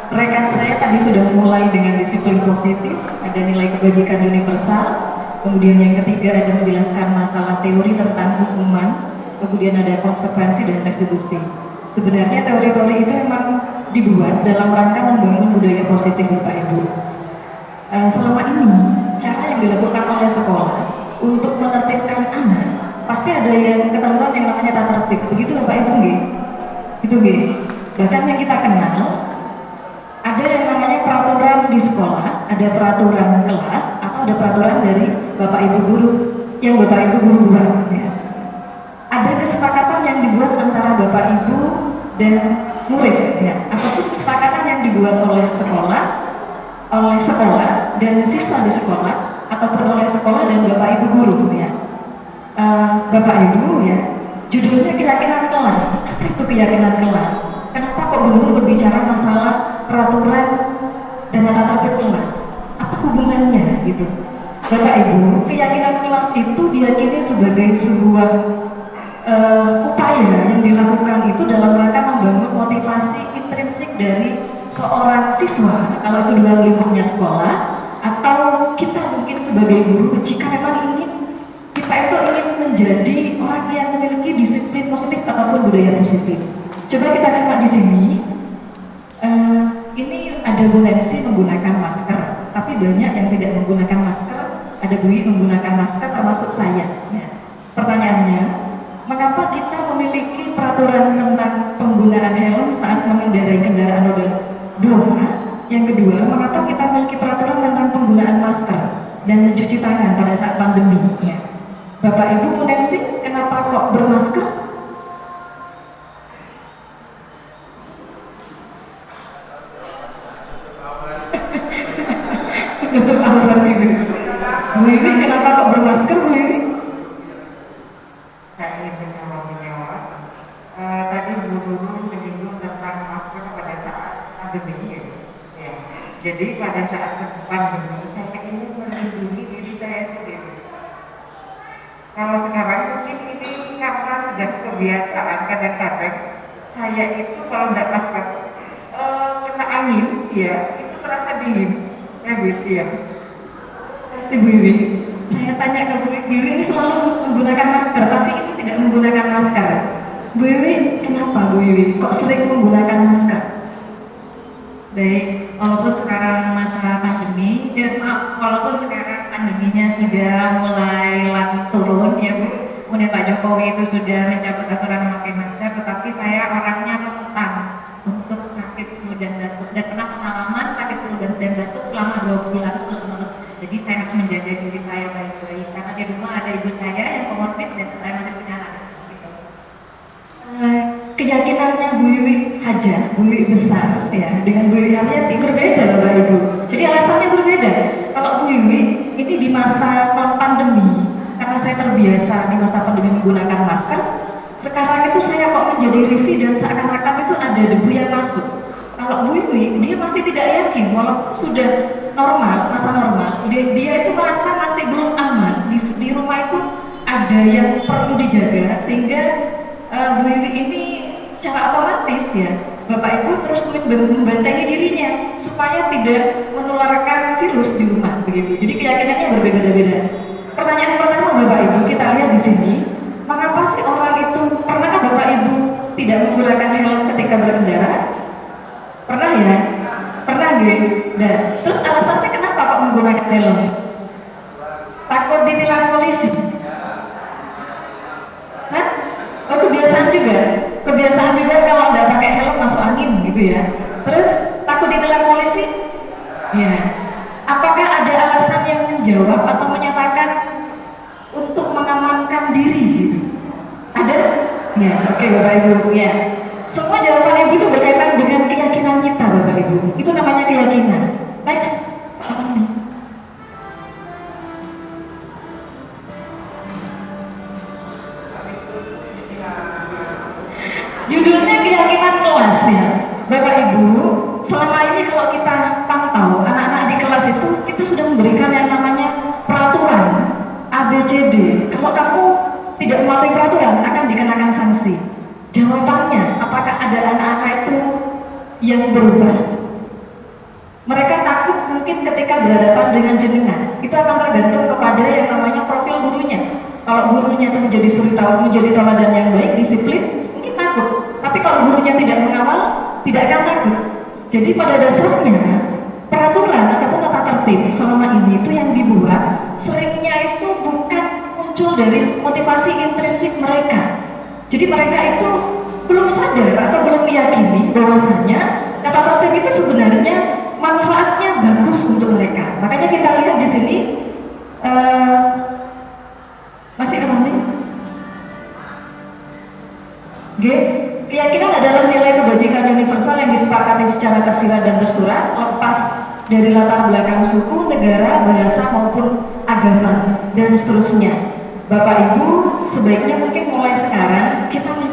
Rekan saya tadi sudah mulai dengan disiplin positif, ada nilai kebajikan universal, kemudian yang ketiga ada menjelaskan masalah teori tentang hukuman, kemudian ada konsekuensi dan restitusi. Sebenarnya teori-teori itu memang dibuat dalam rangka membangun budaya positif Bapak Ibu. Selama ini cara yang dilakukan oleh sekolah untuk menertibkan anak pasti ada yang ketentuan yang namanya tata tertib. Begitu Bapak Ibu nggih? Gitu nggih. Bahkan yang kita kenal ada yang namanya peraturan di sekolah, ada peraturan kelas atau ada peraturan dari Bapak Ibu guru yang Bapak Ibu guru buat. Ya. Ada kesepakatan yang dibuat antara Bapak Ibu dan murid, ya. Apapun kesepakatan yang dibuat oleh sekolah dan siswa di sekolah ataupun oleh sekolah dan Bapak Ibu guru, ya. Bapak Ibu, ya, Judulnya keyakinan kelas. Apa itu keyakinan kelas? Kenapa kok guru berbicara masalah peraturan dan tata tertib kelas? Apa hubungannya gitu? Bapak Ibu, keyakinan kelas itu diyakini sebagai sebuah upaya yang dilakukan itu dalam rangka membangun motivasi intrinsik dari seorang siswa, kalau itu dalam lingkupnya sekolah, atau kita mungkin sebagai guru jika memang ingin kita itu ingin menjadi orang yang memiliki disiplin positif ataupun budaya positif. Coba kita simak di sini. Ini ada Bu Nancy menggunakan masker, tapi banyak yang tidak menggunakan masker. Ada Bu Iwi menggunakan masker, termasuk saya. Ya. Pertanyaannya, mengapa kita memiliki peraturan tentang penggunaan helm saat mengendarai kendaraan roda 2? Yang kedua, mengapa kita memiliki peraturan tentang penggunaan masker dan mencuci tangan pada saat pandemi? Ya. Bapak Ibu, Bu Nancy, kenapa kok bermasker? Untuk aurat itu. Bu Iwi, kenapa kok bermasker, Bu Iwi? Saya ingin menjawab. Tadi Bu Nurul menyinggung tentang masker pada saat pandemi. Ya. Jadi pada saat pandemi saya ingin melindungi diri saya sendiri. Kalau sekarang mungkin ini karena sudah kebiasaan, kadang-kadang saya itu kalau tidak masker kena angin, ya itu terasa dingin. Ya gitu ya. Si Bu Iwi, saya tanya ke Bu Iwi, ini selalu menggunakan masker, tapi ini tidak menggunakan masker. Bu Iwi, kenapa Bu Iwi? Kok sering menggunakan masker? Baik, walaupun sekarang masa pandemi, walaupun sekarang pandeminya sudah mulai turun ya Bu, kemudian Pak Jokowi itu sudah mencabut aturan memakai masker, tetapi saya orangnya rentan untuk sakit flu dan batuk, dan pernah pengalaman sakit flu dan batuk selama 2 bulan terus. Jadi saya harus menjaga diri saya baik-baik, karena di rumah ada ibu saya yang komorbid dan saya masih punya anak. Gitu. Keyakinannya Bu Iwi Haja, Bu Iwi besar ya, dengan Bu Iwi Haryati berbeda Bapak Ibu. Jadi alasannya berbeda. Kalau Bu Iwi ini di masa pandemi, karena saya terbiasa di masa pandemi menggunakan masker, sekarang itu saya kok menjadi risih dan seakan-akan itu ada debu yang masuk. Kalau Bu Iwi, dia masih tidak yakin, walaupun sudah normal, masa normal, dia itu merasa masih belum aman. Di rumah itu ada yang perlu dijaga, sehingga Bu Iwi ini secara otomatis ya, Bapak Ibu terus membentengi dirinya supaya tidak menularkan virus di rumah begitu. Jadi keyakinannya berbeda-beda. Pertanyaan pertama Bapak Ibu, kita lihat di sini, mengapa sih orang itu, pernahkah Bapak Ibu tidak menggunakan helm ketika berkendara? Pernah ya? Pernah gitu? Nah, terus alasannya kenapa kok menggunakan helm? Takut ditilang polisi? Hah? Oh, kebiasaan juga? Kebiasaan juga kalau nggak pakai helm masuk angin gitu ya? Terus takut ditilang polisi? Ya. Apakah ada alasan yang menjawab atau menyatakan untuk mengamankan diri gitu? Ada? Ya, oke Bapak Ibu. Ya. Semua jawaban Ibu itu berkaitan dengan keyakinan kita Bapak Ibu. Itu namanya keyakinan. Next. Judulnya keyakinan kelas ya. Bapak Ibu, selama ini kalau kita pantau anak-anak di kelas itu sudah memberikan yang namanya peraturan ABCD. Kalau kamu tidak mematuhi peraturan akan dikenakan sanksi. Jawabannya, apakah ada anak-anak itu yang berubah? Mereka takut mungkin ketika berhadapan dengan jenengan. Itu akan tergantung kepada yang namanya profil gurunya. Kalau gurunya itu menjadi teladan yang baik, disiplin, mungkin takut. Tapi kalau gurunya tidak mengawal, tidak akan takut. Jadi pada dasarnya peraturan ataupun tata tertib selama ini itu yang dibuat seringnya itu bukan muncul dari motivasi intrinsik mereka. Jadi mereka itu belum sadar atau belum meyakini bahwasanya tata tertib itu sebenarnya manfaatnya bagus untuk mereka. Makanya kita lihat di sini masih ramai. Keyakinan adalah nilai kebajikan universal yang disepakati secara tersirat dan tersurat, lepas dari latar belakang suku, negara, bahasa maupun agama dan seterusnya. Bapak Ibu sebaiknya mungkin mulai sekarang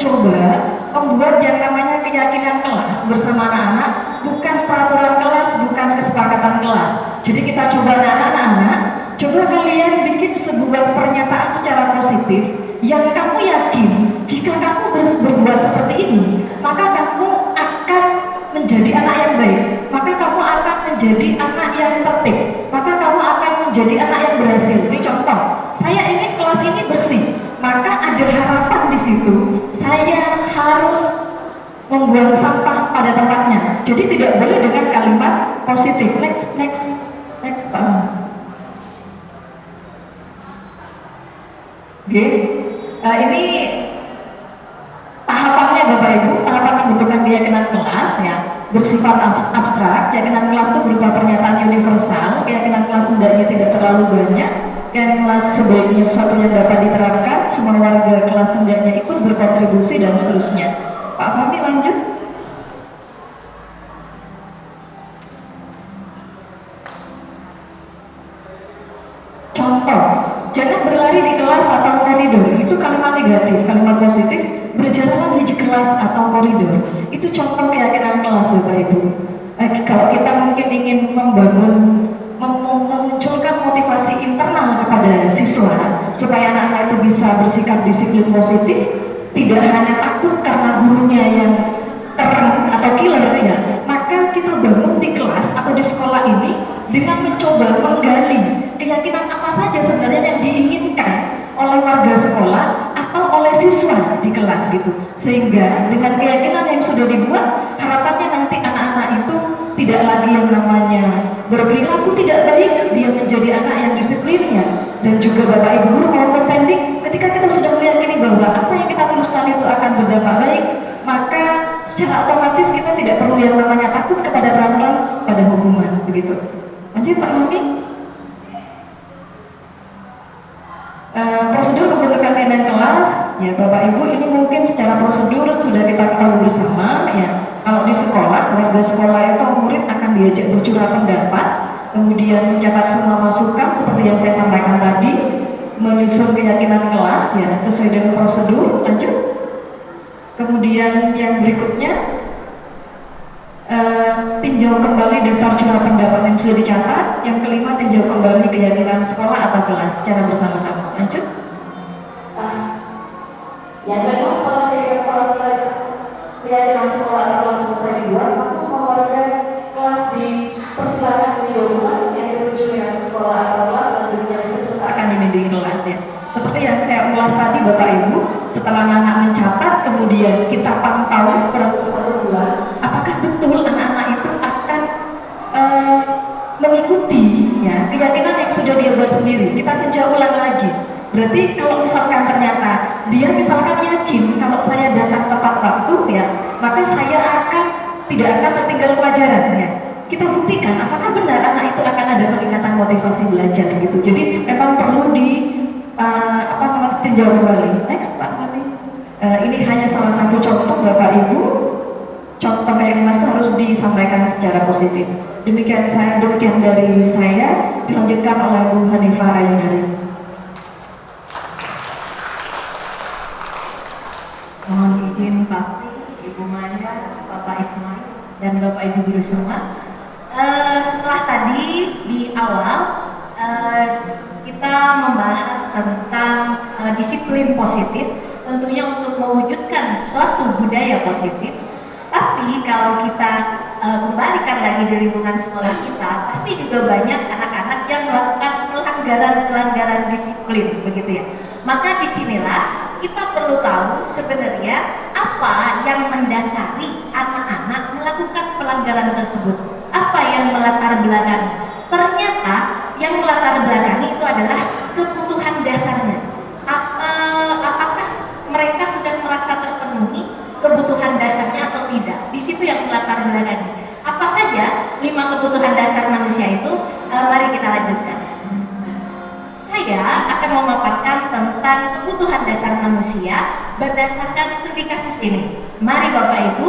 mencoba membuat yang namanya keyakinan kelas bersama anak-anak, bukan peraturan kelas, bukan kesepakatan kelas. Jadi kita coba anak-anak, coba kalian bikin sebuah pernyataan secara positif yang kamu yakin jika kamu berbuat seperti ini, maka kamu akan menjadi anak yang baik, maka kamu akan menjadi anak yang tertib, maka kamu akan menjadi anak yang berhasil. Ini contoh, saya ingin kelas ini bersih, maka ada harapan di situ. Saya harus membuang sampah pada tempatnya. Jadi tidak boleh dengan kalimat positif. Next, Pak. Oke. Ini tahapannya Bapak Ibu, tahapan pembentukan keyakinan kelas ya, bersifat abstrak. Keyakinan kelas itu berupa pernyataan universal, keyakinan kelas hendaknya tidak terlalu banyak, keyakinan kelas sebaiknya sesuatu yang dapat diterapkan, semua warga kelas hendaknya ikut berkontribusi dan seterusnya. Pak Fahmi lanjut. Contoh, jangan berlari di kelas atau koridor, itu kalimat negatif. Kalimat positif, berjalanlah di kelas atau koridor, itu contoh keyakinan kelas Bapak Ibu. Kalau kita mungkin ingin memunculkan motivasi internal kepada siswa supaya anak-anak itu bisa bersikap disiplin positif, tidak hanya takut karena gurunya yang keren atau killer ya, maka kita bangun di kelas atau di sekolah ini dengan mencoba menggali keyakinan apa saja sebenarnya yang diinginkan oleh warga sekolah atau oleh siswa di kelas gitu, sehingga dengan keyakinan yang sudah dibuat, harapannya nanti anak-anak itu tidak lagi yang namanya berperilaku tidak baik, dia menjadi anak yang disiplinnya. Dan juga Bapak Ibu guru maupun pendik, ketika kita sudah meyakini bahwa apa yang kita tuliskan itu akan berdampak baik, maka secara otomatis kita tidak perlu yang namanya takut kepada peraturan, pada hukuman begitu. Lanjut Pak Mami. Prosedur pembentukan keyakinan kelas ya Bapak Ibu, ini mungkin secara prosedur sudah kita ketahui bersama ya. Kalau di sekolah, warga sekolah itu murid akan diajak bercurah pendapat, kemudian mencatat semua masukan seperti yang saya sampaikan tadi, menyusun keyakinan kelas ya sesuai dengan prosedur. Lanjut. Kemudian yang berikutnya, tinjau kembali daftar curah pendapat yang sudah dicatat. Yang kelima, tinjau kembali keyakinan sekolah atau kelas secara bersama-sama. Lanjut. Yang kedua, setelah keyakinan sekolah atau kelas selesai dibuat, maka semua warga kelas dipersilakan meninjau ulang. Yang ketujuh, keyakinan sekolah atau kelas selanjutnya disebut akan dibimbing kelas ya. Seperti yang saya ulas tadi Bapak Ibu, setelah anak mencatat, kemudian kita pantau kurang lebih 1 bulan, apakah betul anak-anak itu akan mengikuti ya keyakinan yang sudah dia buat sendiri. Kita tinjau ulang lagi. Berarti kalau misalkan ternyata dia misalkan yakin kalau saya datang tepat waktu ya, maka saya tidak akan tertinggal pelajaran ya. Kita buktikan apakah benar anak itu akan ada peningkatan motivasi belajar gitu. Jadi memang perlu tinjau kembali. Next Pak Mami. Ini hanya salah satu contoh Bapak Ibu. Contoh kayak mas harus disampaikan secara positif. Demikian dari saya, dilanjutkan oleh Bu Hanifah Ayunari. Mohon izin Pak, Ibu Maya, Bapak Ismail, dan Bapak Ibu guru semua. Setelah tadi di awal kita membahas tentang disiplin positif, tentunya untuk mewujudkan suatu budaya positif. Tapi kalau kita kembalikan lagi di lingkungan sekolah kita, pasti juga banyak anak-anak yang melakukan pelanggaran disiplin, begitu ya. Maka disinilah kita perlu tahu sebenarnya apa yang mendasari anak-anak melakukan pelanggaran tersebut, apa yang melatar belakangi. Ternyata yang melatar belakangi itu adalah kebutuhan dasarnya. Apakah mereka sudah merasa terpenuhi kebutuhan dasarnya atau tidak? Di situ yang melatar belakangi. Apa saja 5 kebutuhan dasar manusia itu? Mari kita lanjutkan. Saya akan memaparkan tentang kebutuhan dasar manusia berdasarkan studi kasus ini. Mari Bapak Ibu,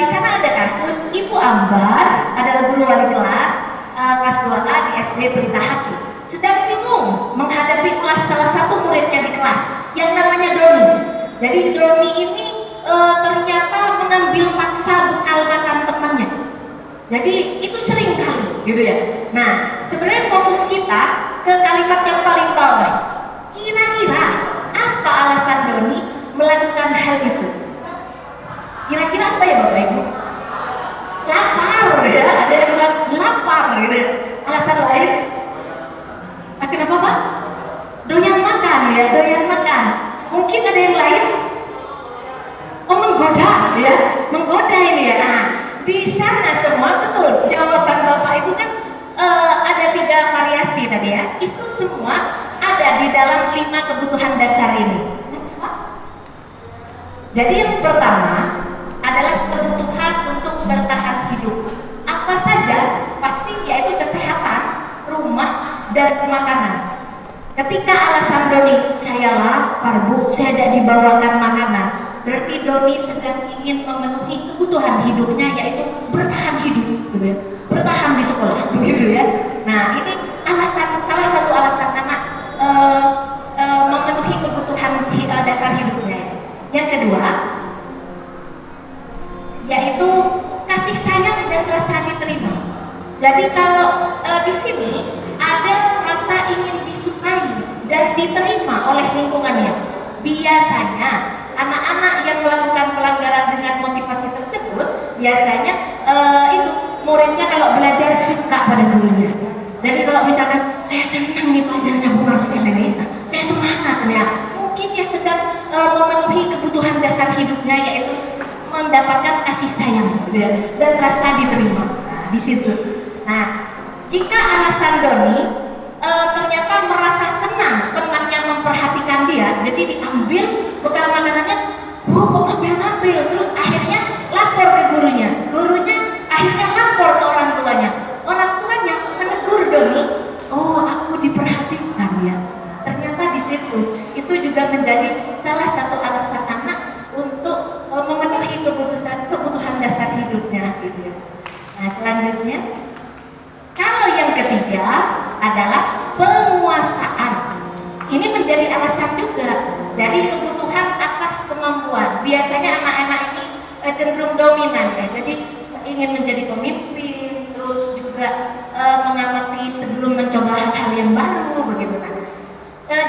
di sana ada kasus Ibu Ambar adalah guru wali kelas kelas 2A di SD Pelita Haki, sedang bingung menghadapi kelas salah satu muridnya di kelas yang namanya Doni. Jadi Doni ini ternyata mengambil paksa bekal makan temannya. Jadi itu sering kali, gitu ya. Nah, sebenarnya fokus kita ke kalimat yang paling bawah. Kira-kira apa alasan Doni melakukan hal itu? Kira-kira apa ya Bapak Ibu? Lapar ya, ada yang bilang lapar gitu ya. Alasan lain? Kenapa Pak? Doyan makan ya, doyan makan. Mungkin ada yang lain? Oh, menggoda ya, menggoda ini ya. Nah, di sana semua betul jawaban Bapak Ibu kan ada 3 variasi tadi ya. Itu semua ada di dalam 5 kebutuhan dasar ini. Jadi yang pertama adalah kebutuhan untuk bertahan hidup. Apa saja? Pasti yaitu kesehatan, rumah, dan makanan. Ketika alasan Doni, saya lapar Bu, saya tidak dibawakan makanan, berarti Doni sedang ingin memenuhi kebutuhan hidupnya, yaitu bertahan hidup, gitu ya. Bertahan di sekolah, begitu ya. Nah, ini alasan, salah satu alasan anak memenuhi kebutuhan dasar hidupnya. Yang kedua, yaitu kasih sayang dan rasa diterima. Jadi kalau di sini ada rasa ingin disukai dan diterima oleh lingkungannya. Biasanya anak-anak yang melakukan pelanggaran dengan motivasi tersebut biasanya itu muridnya kalau belajar suka pada gurunya. Jadi kalau misalkan saya senang nih pelajarannya Bu Marcel ini, saya semangat ya. Mungkin dia sedang memenuhi kebutuhan dasar hidupnya, yaitu mendapatkan kasih sayang dan rasa diterima. Nah, di situ. Nah, jika alasan Doni ternyata merasa senang temannya memperhatikan dia, jadi diambil bekal makanannya, kok ambil, terus akhirnya lapor ke gurunya. Gurunya akhirnya lapor ke orang tuanya. Orang tuanya menegur Doni, oh aku diperhatikan ya. Ternyata di situ itu juga menjadi salah satu alasan anak untuk memenuhi kebutuhan dasar hidupnya gitu ya. Nah, selanjutnya kalau yang ketiga adalah penguasaan. Ini menjadi alasan juga dari kebutuhan atas kemampuan. Biasanya anak-anak ini cenderung dominan ya. Jadi ingin menjadi pemimpin, terus juga mengamati sebelum mencoba hal-hal yang baru begitu kan.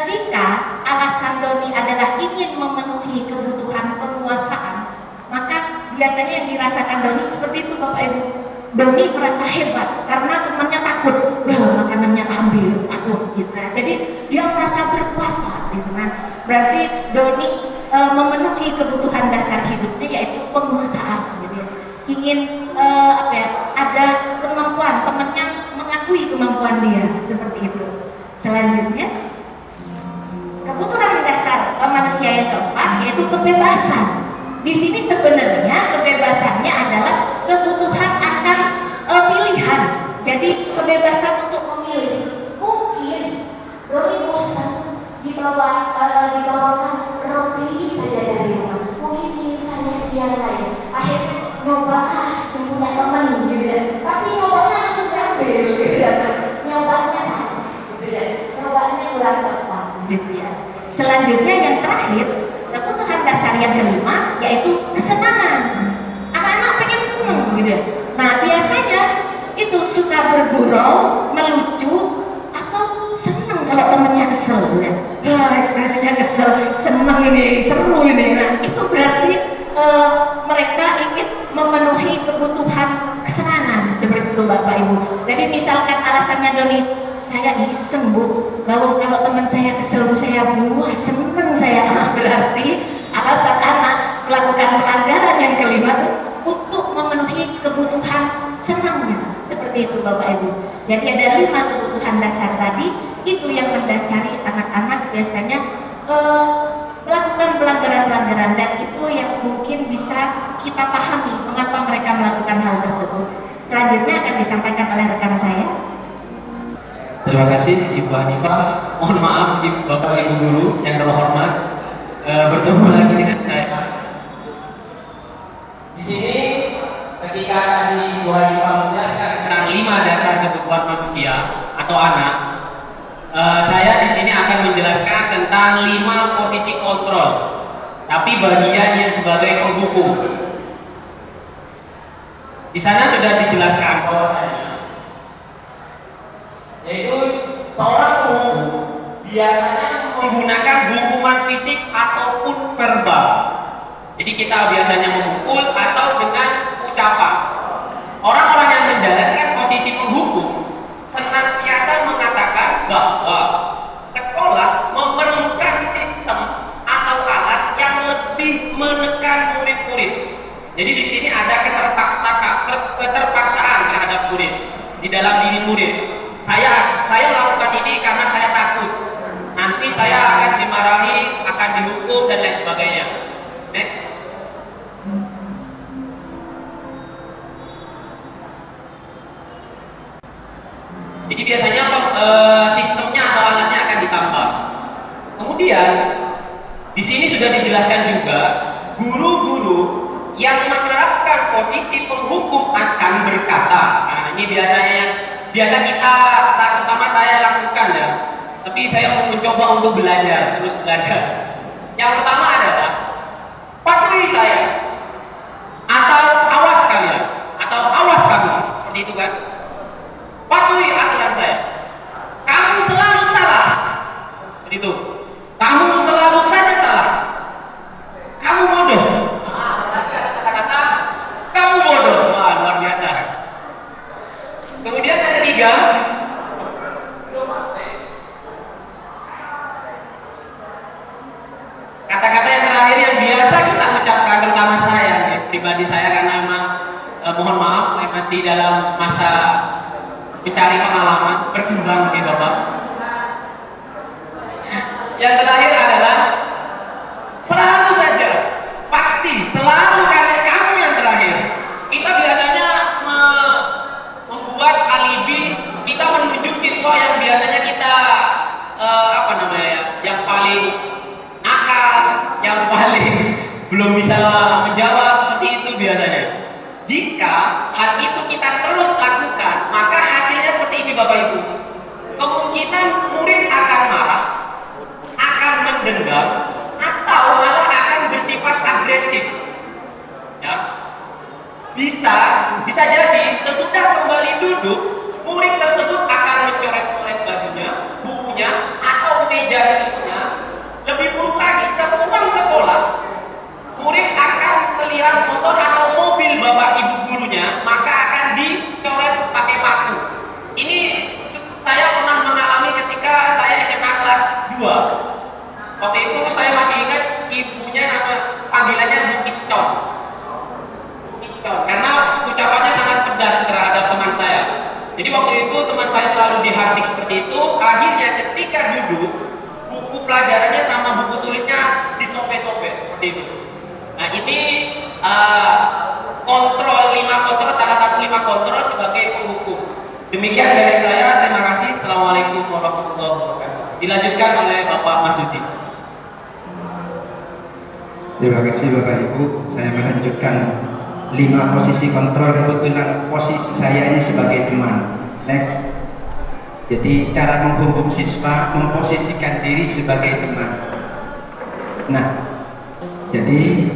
Jika alasan Doni adalah ingin memenuhi kebutuhan penguasaan, maka biasanya yang dirasakan Doni seperti itu Bapak Ibu. Doni merasa hebat karena temannya takut, makanannya ambil, takut gitu. Jadi dia merasa berkuasa gitu kan. Berarti Doni memenuhi kebutuhan dasar hidupnya, yaitu penguasaan gitu ya. Ingin ada kemampuan, temannya mengakui kemampuan dia, seperti itu. Selanjutnya kebutuhan dasar manusia yang keempat yaitu kebebasan. Di sini sebenarnya kebebasannya adalah kebutuhan akan pilihan. Jadi kebebasan untuk memilih. Mungkin Doni bosan dibawakan roti saja dari rumah. Mungkin ingin variasi yang lain. Akhirnya nyoba punya teman gitu ya. Tapi nyobanya langsung diambil gitu ya. Nyobanya saja gitu ya. Nyobanya kurang tepat gitu ya. Selanjutnya yang terakhir, kebutuhan dasar yang kelima yaitu kesenangan. Anak-anak pengen seneng gitu ya. Nah, biasanya itu suka bergurau, melucu, atau seneng kalau temennya kesel ya. Ekspresinya kesel, seneng ini, seru ini. Nah, itu berarti mereka ingin memenuhi kebutuhan kesenangan seperti itu Bapak Ibu. Jadi misalkan alasannya Doni, saya iseng Bu, kalau teman saya kesel saya buah, seneng saya. Berarti alasan anak melakukan pelanggaran yang kelima itu untuk memenuhi kebutuhan senangnya, seperti itu Bapak Ibu. Jadi ada 5 kebutuhan dasar tadi, itu yang mendasari anak-anak biasanya melakukan pelanggaran-pelanggaran, dan itu yang mungkin bisa kita pahami mengapa mereka melakukan hal tersebut. Selanjutnya akan disampaikan oleh rekan saya. Terima kasih Ibu Hanifah. Mohon maaf Bapak Ibu Guru yang terhormat, bertemu lagi dengan saya. Di sini ketika tadi Ibu Hanifah menjelaskan tentang 5 dasar kebutuhan manusia atau anak, saya di sini akan menjelaskan tentang 5 posisi kontrol. tapi bagian yang sebagai penghukum. Di sana sudah dijelaskan bahwasanya yaitu seorang penghukum biasanya menggunakan hukuman fisik ataupun verbal. Jadi kita biasanya memukul atau dengan ucapan. Orang-orang yang menjalankan posisi penghukum senantiasa mengatakan bahwa sekolah memerlukan sistem atau alat yang lebih menekan murid-murid. Jadi di sini ada keterpaksaan terhadap murid di dalam diri murid. Saya melakukan ini karena saya takut nanti saya akan dimarahi, akan dihukum dan lain sebagainya. Next. Jadi biasanya sistemnya atau alatnya akan ditambah. Kemudian di sini sudah dijelaskan juga guru-guru yang menerapkan posisi penghukum akan berkata. Nah, ini biasa kita, terutama saya lakukan ya. Tapi saya mau mencoba untuk terus belajar. Yang pertama adalah patuhi saya, atau awas kalian, atau awas kamu, seperti itu kan? Patuhi aturan saya. Kamu selalu salah, seperti itu. Kamu selalu saja salah. Kamu bodoh. Kata-kata kamu bodoh. Wah, luar biasa. Kemudian yang ketiga, kata-kata yang terakhir yang biasa kita ucapkan, terutama saya, pribadi saya, karena memang mohon maaf saya masih dalam masa mencari pengalaman, berkembang nih Bapak. Yang terakhir adalah selalu saja, pasti, selalu kamu yang terakhir. Kita biasanya membuat alibi, kita menunjuk siswa yang biasanya kita yang paling nakal, yang paling belum bisa menjawab, seperti itu biasanya. Jika hal itu kita terus lakukan, maka hasilnya seperti ini Bapak Ibu. Kemungkinan murid akan marah, akan mendendam, atau malah akan bersifat agresif. Ya. Bisa jadi sesudah kembali duduk, murid tersebut akan mencoret-coret bajunya, bukunya, atau meja tulisnya. Lebih buruk lagi, sepulang sekolah, murid akan melihat motor atau mobil bapak ibu gurunya, maka akan dicoret pakai paku. Ini saya pernah mengalami ketika saya SMA kelas 2. Waktu itu saya masih ingat ibunya panggilannya Bu Piscon. Karena ucapannya sangat pedas terhadap teman saya. Jadi waktu itu teman saya selalu dihardik seperti itu. Akhirnya ketika duduk, buku pelajarannya sama buku tulisnya disobek-sobek seperti itu. Nah ini salah satu 5 kontrol sebagai penghukum. Demikian dari saya, terima kasih. Assalamualaikum warahmatullahi wabarakatuh. Dilanjutkan oleh Bapak Masudi. Terima kasih Bapak Ibu. Saya melanjutkan 5 posisi kontrol. Kebetulan posisi saya ini sebagai teman. Next. Jadi cara menghukum siswa, memposisikan diri sebagai teman. Nah, jadi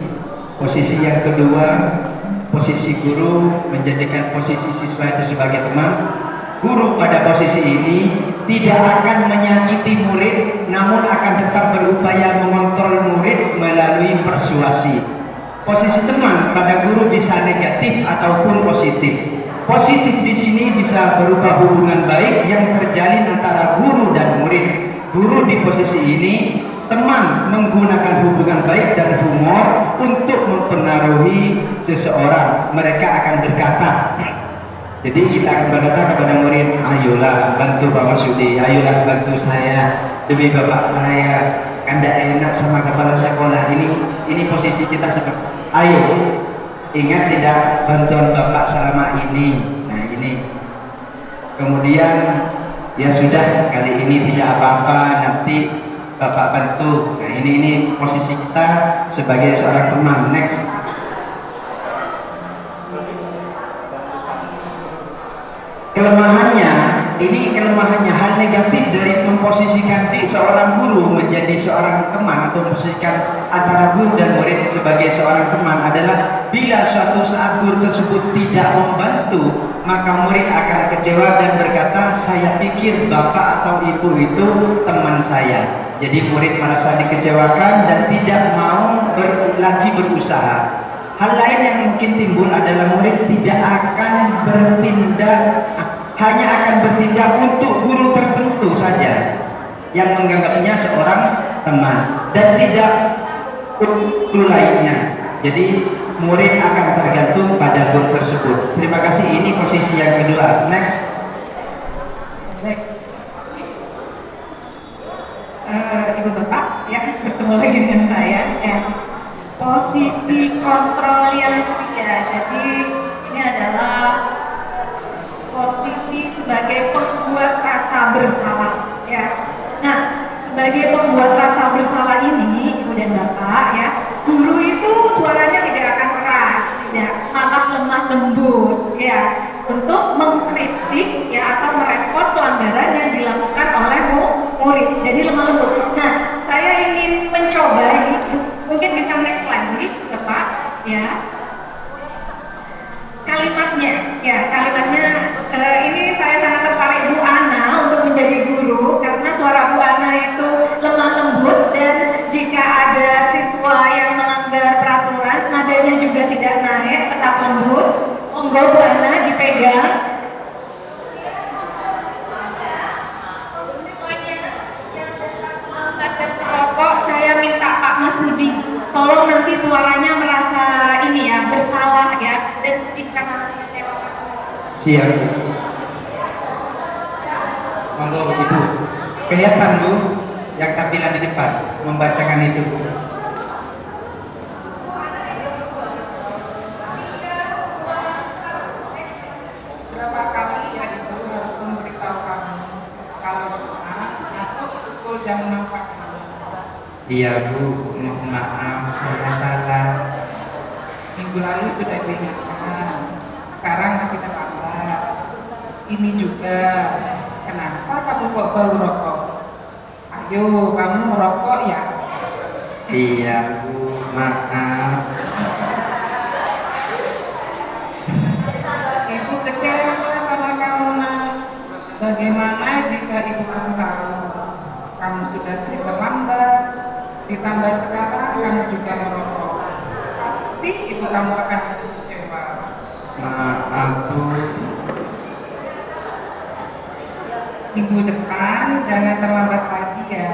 posisi yang kedua, posisi guru menjadikan posisi siswa itu sebagai teman. Guru pada posisi ini tidak akan menyakiti murid, namun akan tetap berupaya mengontrol murid melalui persuasi. Posisi teman pada guru bisa negatif ataupun positif. Positif di sini bisa berupa hubungan baik yang terjalin antara guru dan murid. Guru di posisi ini, teman menggunakan hubungan baik dan humor untuk mempengaruhi seseorang. Mereka akan berkata, jadi kita akan berkata kepada murid, ayolah bantu Pak Masudi, ayolah bantu saya demi bapak saya, kan tidak enak sama kepala sekolah ini posisi kita seperti, ayo ingat tidak bantuan bapak selama ini. Nah ini kemudian ya sudah, kali ini tidak apa-apa, nanti bapak bantu. Nah ini posisi kita sebagai seorang teman. Next. Kelemahannya hal negatif dari memposisikan seorang guru menjadi seorang teman atau memposisikan antara guru dan murid sebagai seorang teman adalah bila suatu saat guru tersebut tidak membantu, maka murid akan kecewa dan berkata, saya pikir bapak atau ibu itu teman saya. Jadi murid merasa dikecewakan dan tidak mau lagi berusaha. Hal lain yang mungkin timbul adalah murid tidak akan bertindak, hanya akan bertindak untuk guru tertentu saja yang menganggapnya seorang teman dan tidak guru lainnya. Jadi murid akan tergantung pada guru tersebut. Terima kasih, ini posisi yang kedua. Next. Ibu bapak ya, bertemu lagi dengan saya ya. Posisi kontrol yang ketiga, jadi ini adalah posisi sebagai pembuat rasa bersalah ya. Nah, sebagai pembuat rasa bersalah ini, ibu dan bapak ya, guru itu suaranya tidak akan keras, tidak, malah lemah lembut ya, untuk mengkritik ya atau merespon pelanggaran yang dilakukan oleh murid. Jadi lemah lembut. Nah, saya ingin mencoba ini, mungkin bisa next lagi, bapak ya. Kalimatnya ini saya sangat tertarik Bu Ana untuk menjadi guru karena suara Bu Ana itu lemah lembut dan jika ada siswa yang melanggar peraturan nadanya juga tidak naik, tetap lembut. Monggo Bu Ana dipegang. Pokok saya minta Pak Mas Rudi tolong nanti suaranya merasa ini ya, bersalah ya, dan sedih karena kecewa. Siap. Monggo Ibu. Kelihatan Bu yang tampilan di depan membacakan itu. Berapa kali ya Ibu harus memberitahu kamu kalau anak masuk pukul jam 6 pagi? Iya Bu, mohon maaf, saya salah. Minggu lalu sudah diingatkan, sekarang masih terlambat. Ini juga, kenapa kamu kok bau rokok? Ayo, kamu merokok ya? Iya Bu, maaf. Ibu kecewa sama kamu nak. Bagaimana jika ibu kamu tahu kamu sudah terlambat, ditambah sekarang kamu juga merokok? Pasti ibu kamu akan kecewa. Maaf Bu. Minggu depan jangan terlambat lagi ya.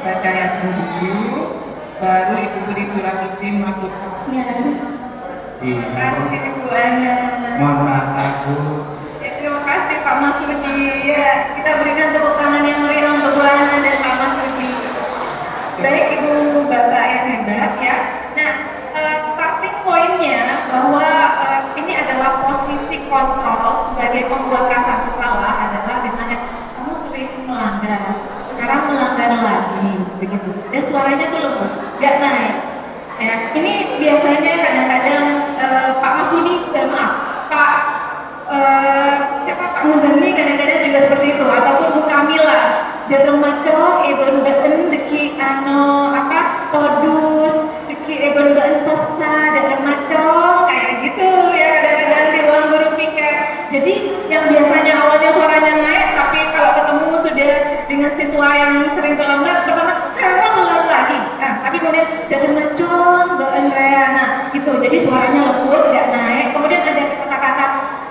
Baca Yasin dulu, baru ibu beri surat izin masuk kelasnya. Iya. Terima kasih Bu Ana. Mohon maaf Bu. Ya, terima kasih Pak Mas Rudi. Ya, kita berikan tepuk tangan yang meriah untuk Bu Ana dan Pak Mas Rudi. Baik Ibu Bapak yang hebat ya. Nah, starting pointnya bahwa ini adalah posisi kontrol sebagai pembuat rasa bersalah adalah misalnya kamu sering melanggar, sekarang melanggar lagi begitu, dan suaranya tuh lembut, nggak naik. Ya, ini biasanya kadang-kadang Pak Mas Rudi, maaf Pak siapa Pak Muzani kadang-kadang juga seperti itu, ataupun Bu Kamila jarum maco ibu baten deki todus deki ibu baten sosa jarum maco kayak gitu ya, kadang-kadang di ruang guru piket. Jadi yang biasanya awalnya suaranya naik, tapi kalau ketemu sudah dengan siswa yang sering terlambat, pertama ngelar lagi, nah tapi kemudian jarum maco baten rea, nah gitu, jadi suaranya lembut nggak naik, kemudian ada kata-kata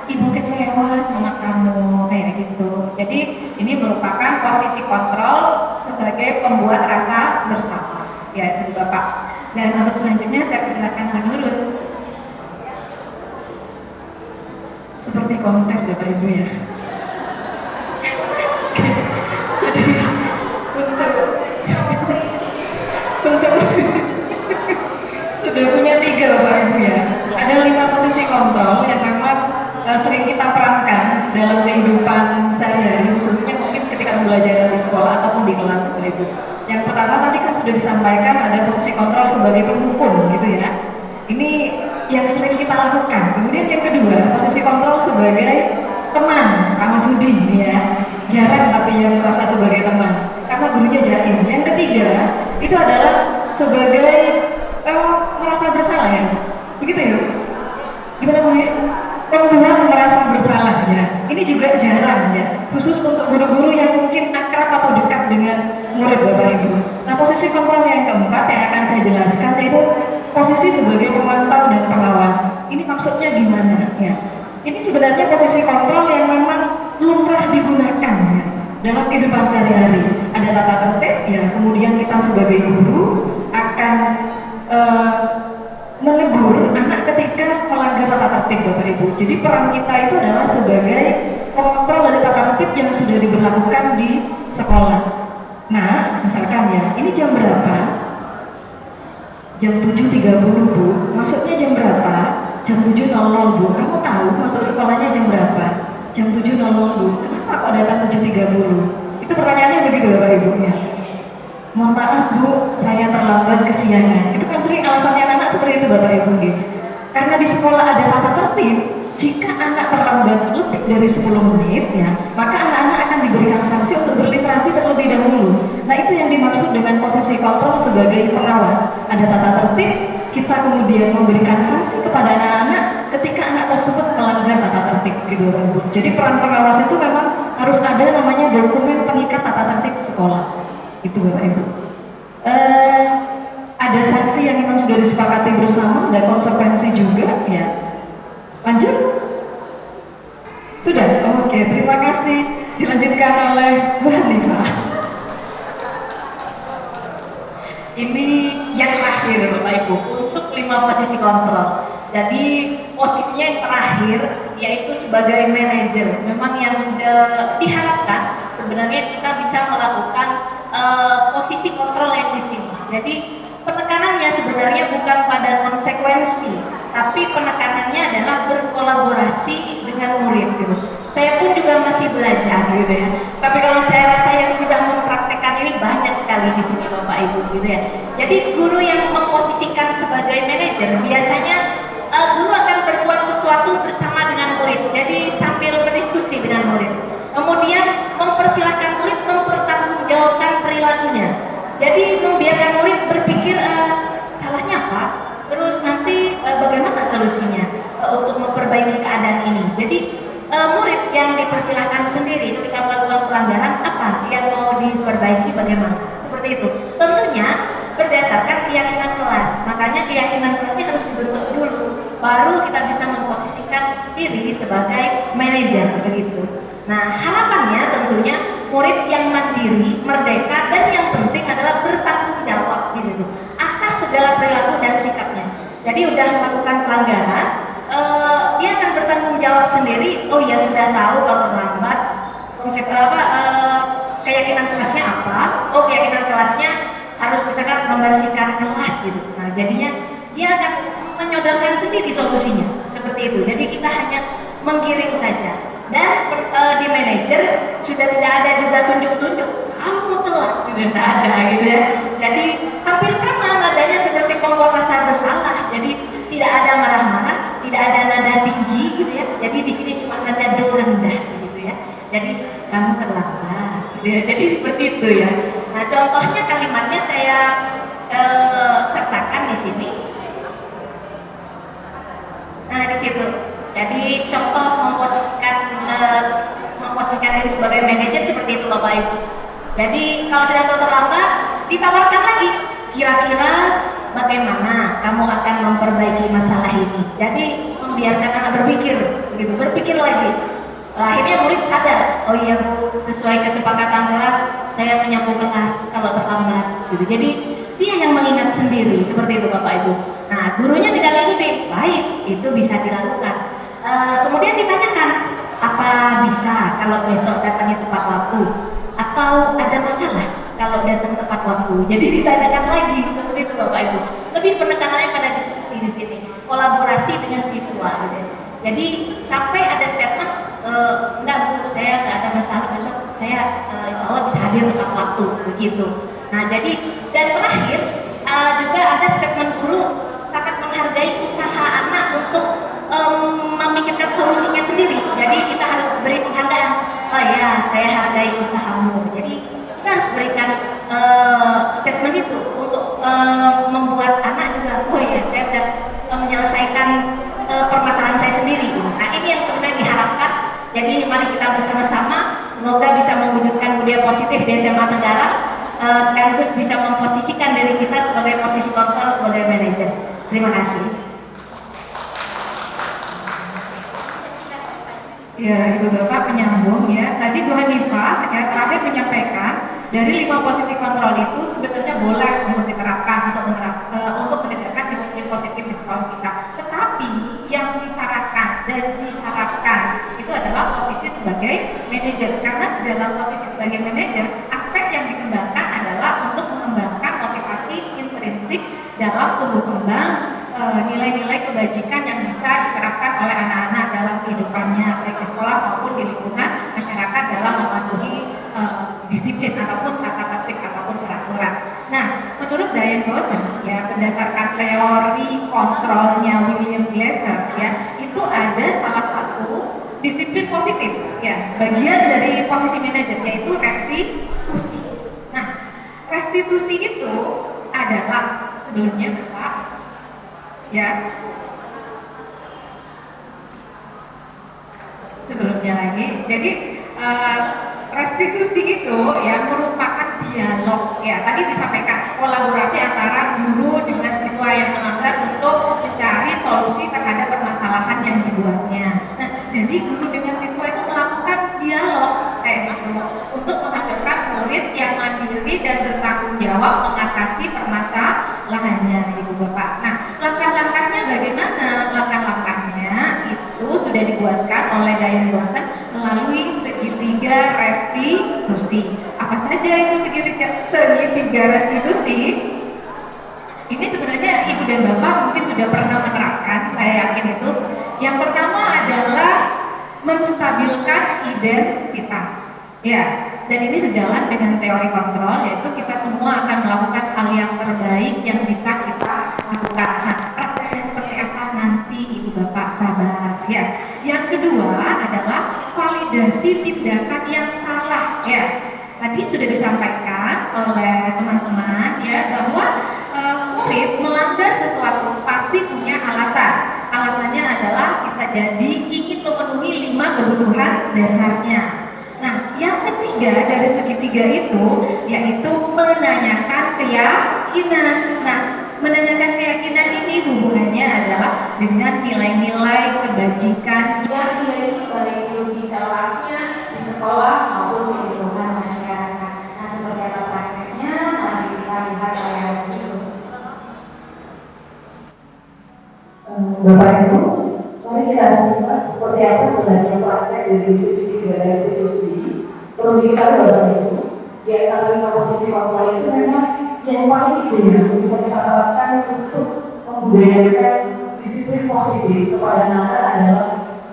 ibu kecewa sama kamu kayak gitu. Jadi ini merupakan posisi kontrol sebagai pembuat rasa bersalah ya Ibu Bapak. Dan untuk selanjutnya saya persilakan menurut seperti kontes ya Pak Ibu ya. Jadi untuk sudah punya 3 Bapak Ibu ya. Ada 5 posisi kontrol yang memang sering kita perankan dalam kehidupan sehari-hari, khususnya mungkin ketika belajar di sekolah ataupun di kelas Ibu. Yang pertama tadi kan sudah disampaikan ada posisi kontrol sebagai penghukum gitu ya. Ini yang sering kita lakukan. Kemudian yang kedua, posisi kontrol sebagai teman, Pak Mas Rudi ya. Jarang tapi yang merasa sebagai teman. karena gurunya jaim. Yang ketiga itu adalah sebagai merasa bersalah ya, begitu ya? Gimana Bu? Membuat merasa bersalah ya. Ini juga jarang ya, khusus untuk guru-guru yang mungkin akrab atau dekat dengan murid Bapak Ibu. Nah, posisi kontrol yang keempat yang akan saya jelaskan yaitu posisi sebagai pemantau dan pengawas. Ini maksudnya gimana ya? Ini sebenarnya posisi kontrol yang memang lumrah digunakan ya, dalam kehidupan sehari-hari. Ada tata tertib ya, kemudian kita sebagai guru akan menegur anak ketika melanggar tata tertib Bapak Ibu. Jadi peran kita itu adalah sebagai pengontrol dari tata tertib yang sudah diberlakukan di sekolah. Nah, misalkan ya, ini jam berapa? Jam 7.30 Bu. Maksudnya jam berapa? Jam 7.00 Bu. Kamu tahu masuk sekolahnya jam berapa? Jam 7.00 Bu. Kenapa kok datang 7.30? Itu pertanyaannya begitu Bapak Ibu ya. Mohon maaf Bu, saya terlambat kesiangan. Itu kan sering alasannya anak seperti itu Bapak Ibu gitu. Karena di sekolah ada tata tertib, jika anak terlambat lebih dari 10 menit ya, maka anak-anak akan diberikan sanksi untuk berliterasi terlebih dahulu. Nah, itu yang dimaksud dengan posisi kontrol sebagai pengawas. Ada tata tertib, kita kemudian memberikan sanksi kepada anak-anak ketika anak tersebut melanggar tata tertib gitu Bapak Ibu. Jadi peran pengawas itu memang harus ada namanya dokumen pengikat tata tertib sekolah. Itu Bapak Ibu. Ada sanksi yang memang sudah disepakati bersama, ada konsekuensi juga ya. Lanjut? Sudah? Oke, terima kasih. Dilanjutkan oleh Bu Hanifah. Ini yang terakhir Bapak Ibu untuk 5 posisi kontrol. Jadi posisinya yang terakhir yaitu sebagai manajer. Memang yang diharapkan sebenarnya kita bisa melakukan posisi kontrol yang di sini. Jadi penekanannya sebenarnya bukan pada konsekuensi, tapi penekanannya adalah berkolaborasi dengan murid gitu. Saya pun juga masih belajar gitu ya. Tapi kalau saya rasa yang sudah mempraktekkan ini banyak sekali di sini Bapak Ibu gitu ya. Jadi guru yang memposisikan sebagai manajer biasanya guru akan berbuat sesuatu bersama dengan murid. Jadi sambil berdiskusi dengan murid. Kemudian mempersilahkan murid mempertanggungjawabkan perilakunya. Jadi membiarkan murid berpikir salahnya apa, terus nanti bagaimana solusinya untuk memperbaiki keadaan ini. Jadi murid yang dipersilahkan sendiri ketika melakukan pelanggaran apa yang mau diperbaiki bagaimana. Seperti itu. Tentunya berdasarkan keyakinan kelas. Makanya keyakinan kelasnya harus dibentuk dulu. Baru kita bisa memposisikan diri sebagai manajer begitu. Nah, harapannya tentunya murid yang mandiri, merdeka, dan yang penting adalah bertanggung jawab di situ atas segala perilaku dan sikapnya. Jadi udah melakukan pelanggaran, dia akan bertanggung jawab sendiri. Oh ya, sudah tahu kalau terlambat, konsep keyakinan kelasnya apa? Oh, keyakinan kelasnya harus misalkan membersihkan kelas gitu. Nah, jadinya dia akan menyodorkan sendiri solusinya seperti itu. Jadi kita hanya menggiring saja. Dan di manajer sudah tidak ada juga tunjuk-tunjuk kamu mau telat gitu, tidak ada gitu ya. Jadi hampir sama nadanya seperti kelompok rasa bersalah. Jadi tidak ada marah-marah, tidak ada nada tinggi gitu ya. Jadi di sini cuma nada do rendah gitu ya. Jadi kamu terlambat gitu ya. Jadi seperti itu ya. Nah, contohnya kalimatnya saya sertakan di sini. Nah, di situ. Jadi contoh memposisikan diri sebagai manajer seperti itu Bapak Ibu. Jadi kalau sudah terlambat, ditawarkan lagi. Kira-kira bagaimana kamu akan memperbaiki masalah ini? Jadi membiarkan anak berpikir, begitu, berpikir lagi. Akhirnya murid sadar, oh iya Bu, sesuai kesepakatan kelas, saya menyambung kelas kalau terlambat. Gitu. Jadi dia yang mengingat sendiri, seperti itu Bapak Ibu. Nah, gurunya tidak mengikuti, baik, itu bisa dilakukan. Kemudian ditanyakan, apa bisa kalau besok datangnya tepat waktu? Atau ada masalah kalau datang tepat waktu? Jadi ditanyakan lagi, seperti itu Bapak Ibu. Lebih penekanannya pada diskusi di sini, kolaborasi dengan siswa. Gitu. Jadi sampai ada statement, enggak Bu, saya nggak ada masalah besok, saya insya Allah bisa hadir tepat waktu, begitu. Nah, jadi dan terakhir juga ada statement guru sangat menghargai usaha anak untuk memikirkan solusinya sendiri. Jadi kita harus beri penghargaan. Oh ya, saya hargai usahamu. Jadi kita harus memberikan statement itu untuk membuat anak juga, oh ya saya sudah menyelesaikan permasalahan saya sendiri. Nah ini yang sebenarnya diharapkan. Jadi mari kita bersama-sama semoga bisa mewujudkan budaya positif di SMA Tenggara, sekaligus bisa memposisikan diri kita sebagai posisi kontrol, sebagai manajer. Terima kasih. Ya, Ibu Bapak penyambung ya. Tadi Bu Hanifah ya terakhir menyampaikan dari 5 posisi kontrol itu sebenarnya boleh untuk diterapkan untuk menegakkan disiplin positif di sekolah kita. Tetapi yang disyaratkan dan diharapkan itu adalah posisi sebagai manajer, karena dalam posisi sebagai manajer aspek yang dikembangkan adalah untuk mengembangkan motivasi intrinsik dalam tumbuh kembang nilai-nilai kebajikan yang bisa diterapkan oleh anak-anak dalam kehidupannya baik di sekolah maupun di lingkungan masyarakat dalam mematuhi disiplin ataupun tata tertib ataupun peraturan. Nah, menurut Diane Dawson ya berdasarkan teori kontrolnya William Glasser ya itu ada salah satu disiplin positif ya bagian dari posisi manajer yaitu restitusi. Nah, restitusi itu adalah sebelumnya Bapak ya sebelumnya lagi jadi restitusi itu ya merupakan dialog ya tadi disampaikan kolaborasi antara guru dengan siswa yang melanggar untuk mencari solusi terhadap permasalahan yang dibuatnya. Nah jadi guru dengan siswa itu melakukan dialog untuk menghadirkan murid yang mandiri dan bertanggung jawab mengatasi permasalahannya Ibu Bapak. Nah langkah-langkahnya bagaimana? Langkah-langkahnya itu sudah dibuatkan oleh Diane Dawson melalui segitiga restitusi. Apa saja itu segitiga restitusi? Ini sebenarnya Ibu dan Bapak mungkin sudah pernah menerapkan, saya yakin itu. Yang pertama adalah menstabilkan identitas. Ya, dan ini sejalan dengan teori kontrol, yaitu kita semua akan melakukan hal yang terbaik yang bisa kita lakukan. Nah, prakteknya seperti apa nanti Ibu Bapak sabar. Ya, yang kedua adalah validasi tindakan yang salah. Ya, tadi sudah disampaikan oleh teman-teman ya bahwa murid melanggar sesuatu pasti punya alasan. Alasannya adalah bisa jadi ingin memenuhi 5 kebutuhan dasarnya. Nah, yang ketiga dari segitiga itu yaitu menanyakan keyakinan. Nah, menanyakan keyakinan ini hubungannya adalah dengan nilai-nilai kebajikan yang dimiliki baik di kelasnya, di sekolah maupun di lingkungan masyarakat. Nah, seperti apa prakteknya? Mari kita lihat tayangan berikut. Bapak Ibu, mari kita simak seperti apa sebenarnya praktek dari segitiga restitusi. Perlu diketahui Bapak Ibu, di antara 5 posisi kontrol itu memang yang paling ideal bisa kita terapkan untuk membudayakan disiplin positif kepada anak adalah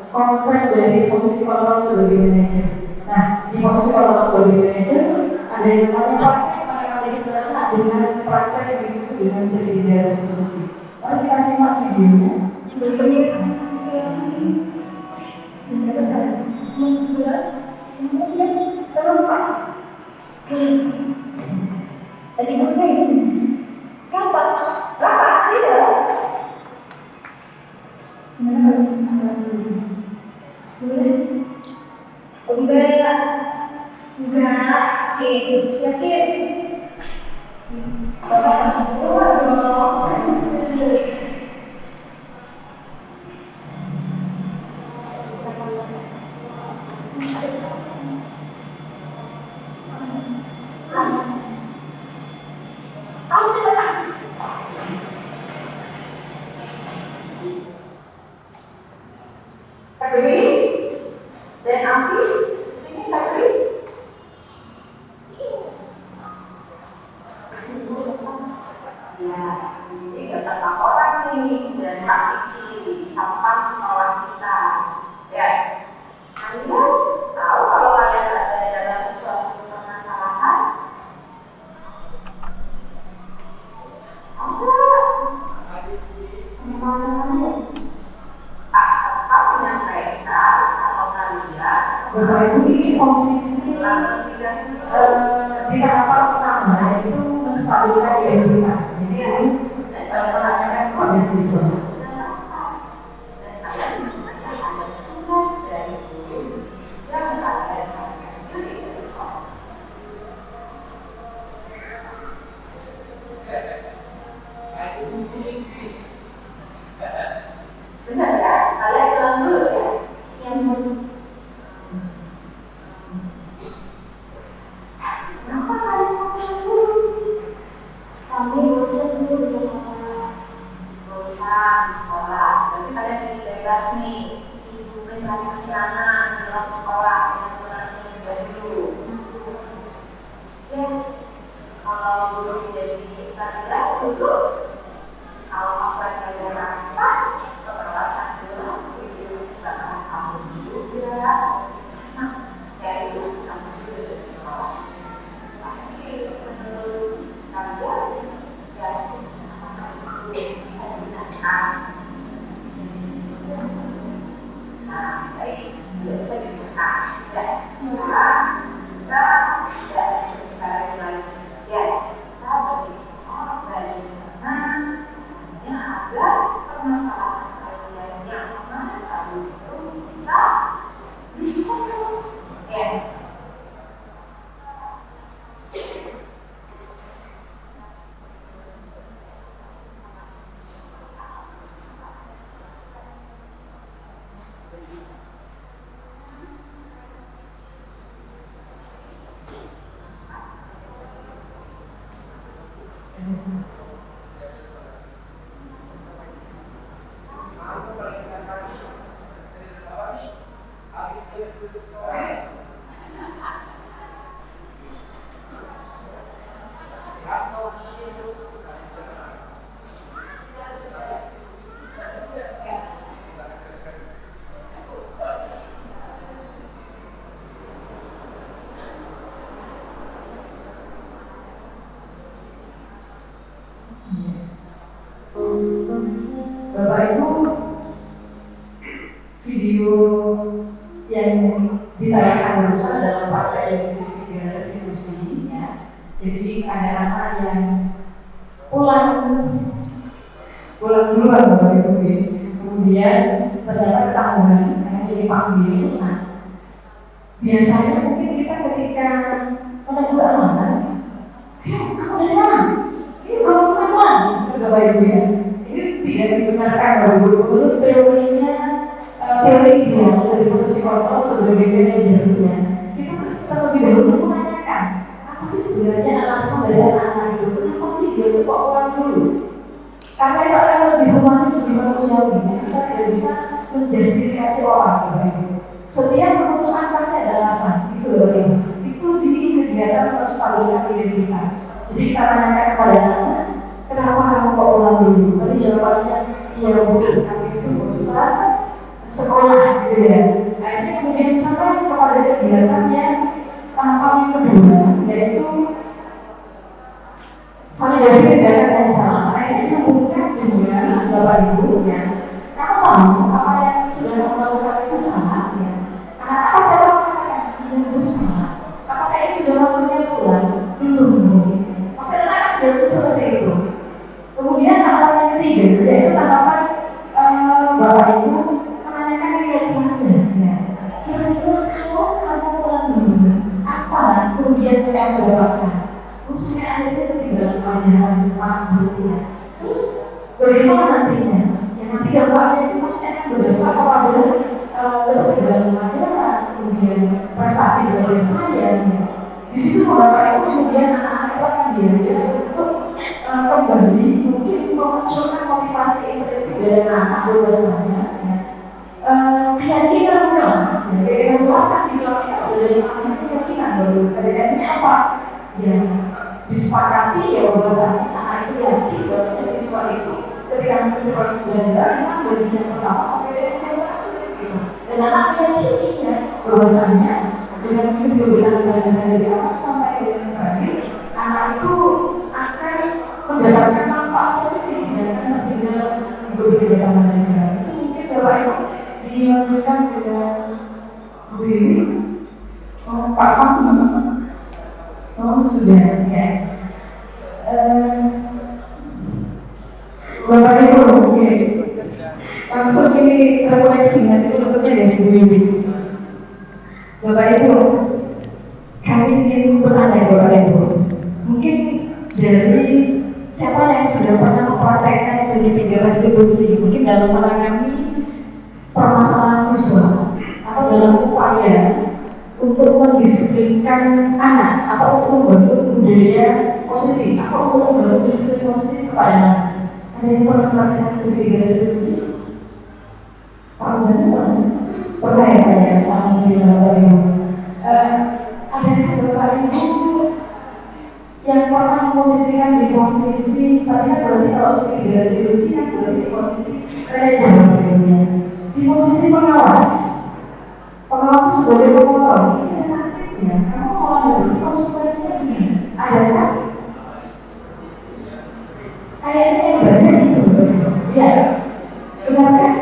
konsep dari posisi kontrol sebagai manajer. Nah, di posisi kontrol sebagai manajer ada yang namanya praktek disiplin dengan praktek yang disebut dengan segitiga restitusi. Mari kita simak videonya. Tadi apa ini? Kenapa? Kenapa? Tidak. Mana harus boleh? Enggak. Yakin. Febri dan Afi, sini Febri. Ya, ini tentang orang nih dan Pak Kiki, sampah sekolah kita. Ya, Anda tahu kalau kalian ada dalam suatu permasalahan? Ada. Permasalahan Pak Serta menyampaikan kalau kalian Bapak Ibu ini posisi di tahap menstabilkan identitas. Jadi menanyakan kepada siswa. Benar ya? Kalian bilang dulu ya. Yang kenapa kalian ngomong dulu? Kami bosan dulu di sekolah. Bosan di sekolah. Berarti kalian ingin bebas nih. Ibu mencari kesenangan di dalam sekolah. Yang menanti dulu. Ya, kalau belum jadi tanda dulu. Kalau masa kalian rata, keperluan dulu, itu sekarang kamu juga senang, yaitu kamu juga di sekolah. Tapi menurut kalian, ya kamu bisa digunakan. Nah, baik, bisa digunakan. Ya, bisa. Kita tidak digunakan lagi. Ya, kita beri sekolah dari mana? Agar permasalahan kalian yang mana kamu itu bisa diselesaikan. Ya. Bapak Ibu, video yang ditayangkan barusan dalam partai Komisi 3 Restitusi ya. Jadi ada anak yang pulang duluan Bapak Ibu. Kemudian ternyata ketahuan karena jadi panggil. Nah, biasanya mungkin kita ketika menegur anak, aku dari mana? Ini kamu kan mana? Bapak Ibu ya. Ini tidak dibenarkan Bapak Ibu. Menurut teorinya teori ideal dari posisi kontrol sebagai manajernya, kita harus terlebih dahulu menanyakan apa sih sebenarnya alasan dari anak itu, kenapa sih dia lupa ulang dulu? Karena itu akan lebih humanis, lebih manusiawi. Kita tidak bisa menjustifikasi orang Bapak Ibu. Setiap keputusan pasti ada alasan, gitu Bapak Ibu. Itu di kegiatan menstabilkan identitas. Jadi kita tanyakan kepada anak, kenapa kamu kok ulang dulu? Tadi jawabannya, iya Bu, kami itu berusaha sekolah gitu ya. Akhirnya kemudian sampai kepada kegiatan yang tahapan yang kedua, yaitu validasi kegiatan yang salah. Akhirnya membuka dengan Bapak Ibu ya. Kamu tahu apa yang sudah kamu lakukan itu salah ya? Apa saya lakukan yang belum salah? Apakah ini sudah waktunya pulang? Belum. Maksudnya anak itu seperti itu. Kemudian tahapan yang ketiga, yaitu tahapan Bapak Ibu menanyakan keyakinannya. Ya. Kira-kira kalau kamu pulang dulu, apa kerugian yang sudah dapatkan? Khususnya ada itu ketinggalan pelajaran ya. Terus bagaimana nantinya? Ya nanti dampaknya itu pasti akan berdampak apabila ketinggalan pelajaran, kemudian prestasi belajar saya. Ya. Di situ Bapak Ibu kemudian anak-anak itu akan diajak untuk kembali mungkin memunculkan motivasi intrinsik dari anak bahwasanya keyakinan kelas, keyakinan kelas kan di kelas kita sudah dimakan keyakinan baru keyakinannya apa? Ya disepakati ya bahwasanya anak itu yakin bahwa siswa itu ketika nanti proses belajar memang dari jam pertama sampai dari jam gitu. Dan anak meyakini ya bahwasanya dengan kegiatan belajar dari awal sampai dengan terakhir anak itu akan mendapatkan manfaat positif dan akan tinggal kegiatan belajar. Itu mungkin Bapak Ibu dilanjutkan dengan Pak Fahmi. Oh sudah ya. Bapak Ibu, oke. Langsung ini refleksi, nanti penutupnya dari Bu Ibi. Bapak Ibu, kami ingin bertanya Bapak Ibu, mungkin dari siapa yang sudah pernah mempraktekkan segitiga restitusi, mungkin dalam menangani permasalahan siswa atau dalam upaya untuk mendisiplinkan anak atau untuk membentuk budaya positif atau untuk membentuk disiplin positif kepada anak. Ada yang pernah mempraktekkan segitiga restitusi? Pak Ustaz pernah ya Pak ya? Alhamdulillah Bapak Ibu. Ada Bapak Ibu yang pernah memposisikan di posisi, tapi kan berarti kalau segitiga restitusi kan berarti di posisi manajer Bapak Ibu. Di posisi pengawas sebagai pengontrol, ini ada taktiknya. Kamu mau ambil konsekuensinya gini, ada kan? Kayaknya banyak itu, iya, benar kan?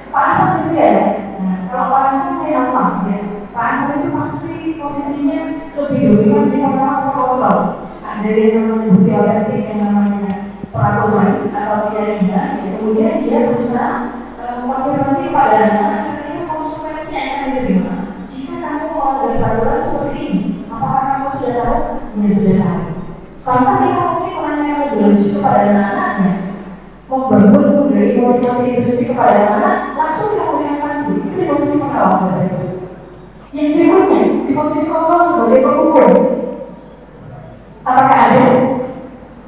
Pak Hasan itu ya, nah, kalau Pak Hasan saya paham ya, Pak Hasan itu pasti posisinya lebih dominan di pengawas pengontrol. Ada yang namanya bukti otentik, yang namanya peraturan atau pidana, kemudian dia bisa konfirmasi pada anak. Jika kamu mau ada peraturan seperti ini, apakah kamu sudah tahu? Ya sudah tahu. Kalau tadi kamu mungkin menanyakan lebih lanjut kepada anak-anaknya, membangun dari motivasi intrinsik kepada anak, langsung kamu yang sanksi. Itu di posisi pengawas saja. Yang berikutnya di posisi kontrol sebagai penghukum. Apakah ada?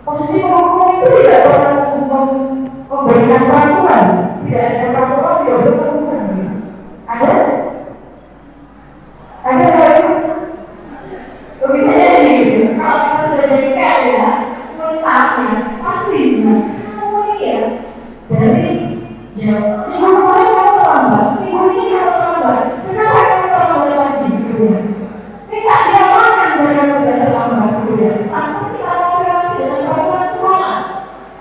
Posisi penghukum itu tidak pernah memberikan peraturan, tidak ada peraturan di dalam penghukum. Ada? Ada lagi? Bisa jadi gitu. Kalau kita sudah jadi kaya, mentaknya pasti. Oh iya, dari jam minggu kemarin saya terlambat, minggu ini kalau terlambat, sekarang saya terlambat lagi gitu ya. Kita dia makan mereka sudah terlambat gitu ya. Takut kita konfirmasi dengan peraturan sekolah.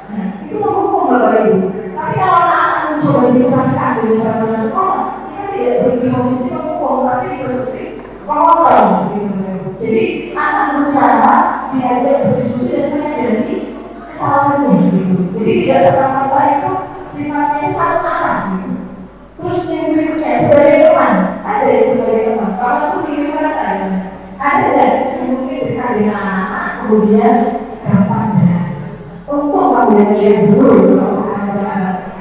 Nah, itu hukum Bapak Ibu. Tapi kalau anak mencoba disahkan dengan peraturan sekolah, kita tidak berdiri posisi hukum, tapi di posisi pengontrol gitu. Jadi anak berusaha diajak berdiskusi dan menyadari kesalahannya gitu. Jadi tidak serta-merta itu sifatnya itu satu arah gitu. Terus yang berikutnya sebagai teman, ada yang sebagai teman. Kalau langsung di lingkungan saya, ada yang mungkin dekat dengan anak, kemudian gampang untuk mengambil dia dulu.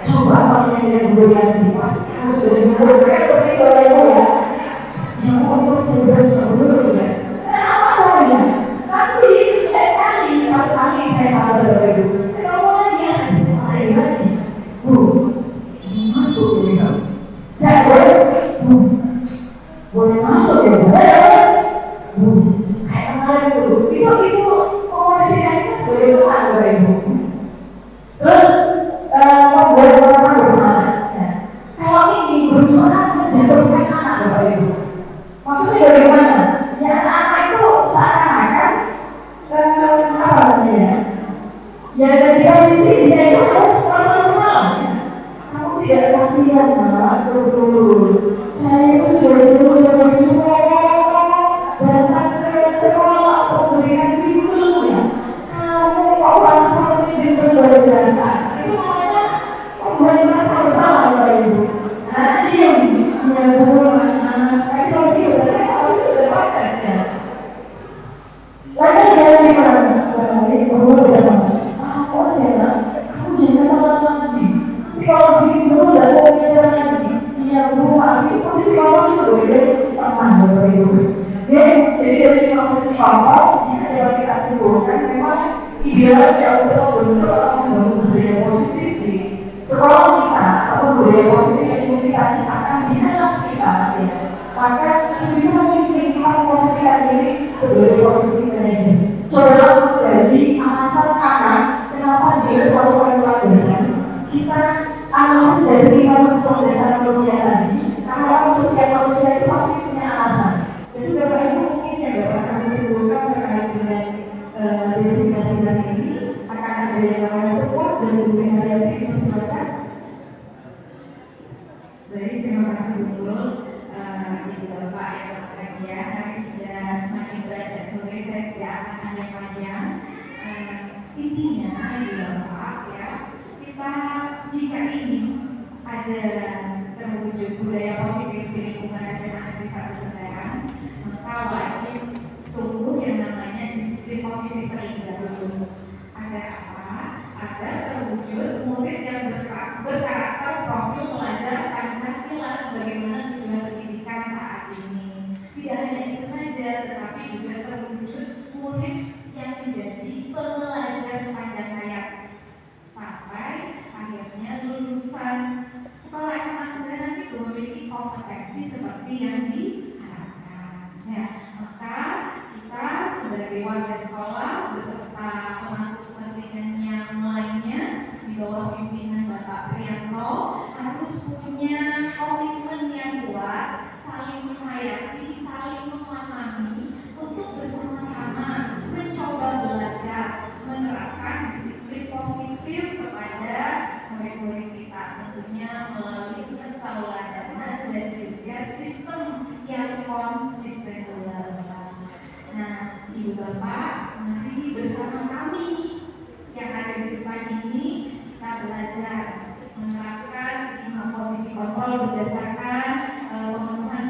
Coba mengambil dia dulu yang pasti kamu sudah dulu. Seperti itu ya. Yang untuk sebelum ya. Kenapa saya? Tapi setiap kali, satu kali saya salah Bapak Ibu. Kalau lagi, Bu, masuk ya. Ya boleh, Bu, boleh masuk ya. Bu, kayak kemarin itu, itu komposisinya itu sebagai teman Bapak Ibu. Terus membuat perasaan bersama. Kalau ini berusaha menjatuhkan anak Bapak Ibu. Maksudnya bagaimana? Ya anak itu seakan-akan apa namanya? Ya dari posisi dia itu harus merasa bersalah. Kamu tidak kasihan nak, saya itu suruh dari sekolah datang ke sekolah untuk memberikan kurikulum ya. Kamu kok langsung lebih berbeda. Itu namanya membuat merasa bersalah Bapak Ibu. Nah dia lalu jalan di mana? Oh siapa? Kamu jangan malam lagi. Kalau bikin dulu tidak mau biasa lagi. Iya Bu, tapi posisi kamu sebagai teman Bapak Ibu. Jadi dari posisi kamu, jika dapat kita simpulkan, memang idealnya untuk membentuk atau membangun budaya positif di sekolah kita atau budaya positif yang kita ciptakan di anak kita. Maka sebisa mungkin kita memposisikan diri sebagai posisi manajer. Coba dari alasan anak kenapa dia melakukan pelanggaran. Kita analisis dari lingkungan dasar manusia tadi. Karena setiap manusia itu pasti punya alasan. Jadi Bapak Ibu mungkin yang dapat kami simpulkan terkait dengan designasi ini akan ada yang namanya berkuat dan lebih hati-hati dipersilakan. Baik, terima kasih betul. Jadi Bapak yang berbahagia, hari sudah semakin beranjak sore, saya tidak akan panjang-panjang. Intinya adalah Pak ya, jika ingin ada terwujud budaya positif di lingkungan SMA Negeri 1 Tengaran, maka wajib tumbuh yang namanya disiplin positif terlebih dahulu. Agar apa? Agar terwujud murid yang berkarakter profil pelajar Pancasila sebagaimana tujuan pendidikan saat ini. Tidak hanya itu saja, tetapi juga terwujud murid yang menjadi pembelajar sepanjang hayat sampai akhirnya lulusan sekolah SMA Tengaran itu memiliki kompetensi seperti yang diharapkan. Ya, maka kita sebagai warga sekolah beserta pemangku kepentingan yang lainnya di bawah pimpinan Bapak Priyanto harus punya komitmen yang kuat, saling menghayati, saling memahami untuk bersama-sama mencoba belajar menerapkan disiplin positif kepada murid-murid kita, tentunya melalui ketauladanan dan juga sistem yang konsisten. Nah, Ibu Bapak, mari bersama kami yang ada di depan ini kita belajar menerapkan 5 posisi kontrol berdasarkan pemenuhan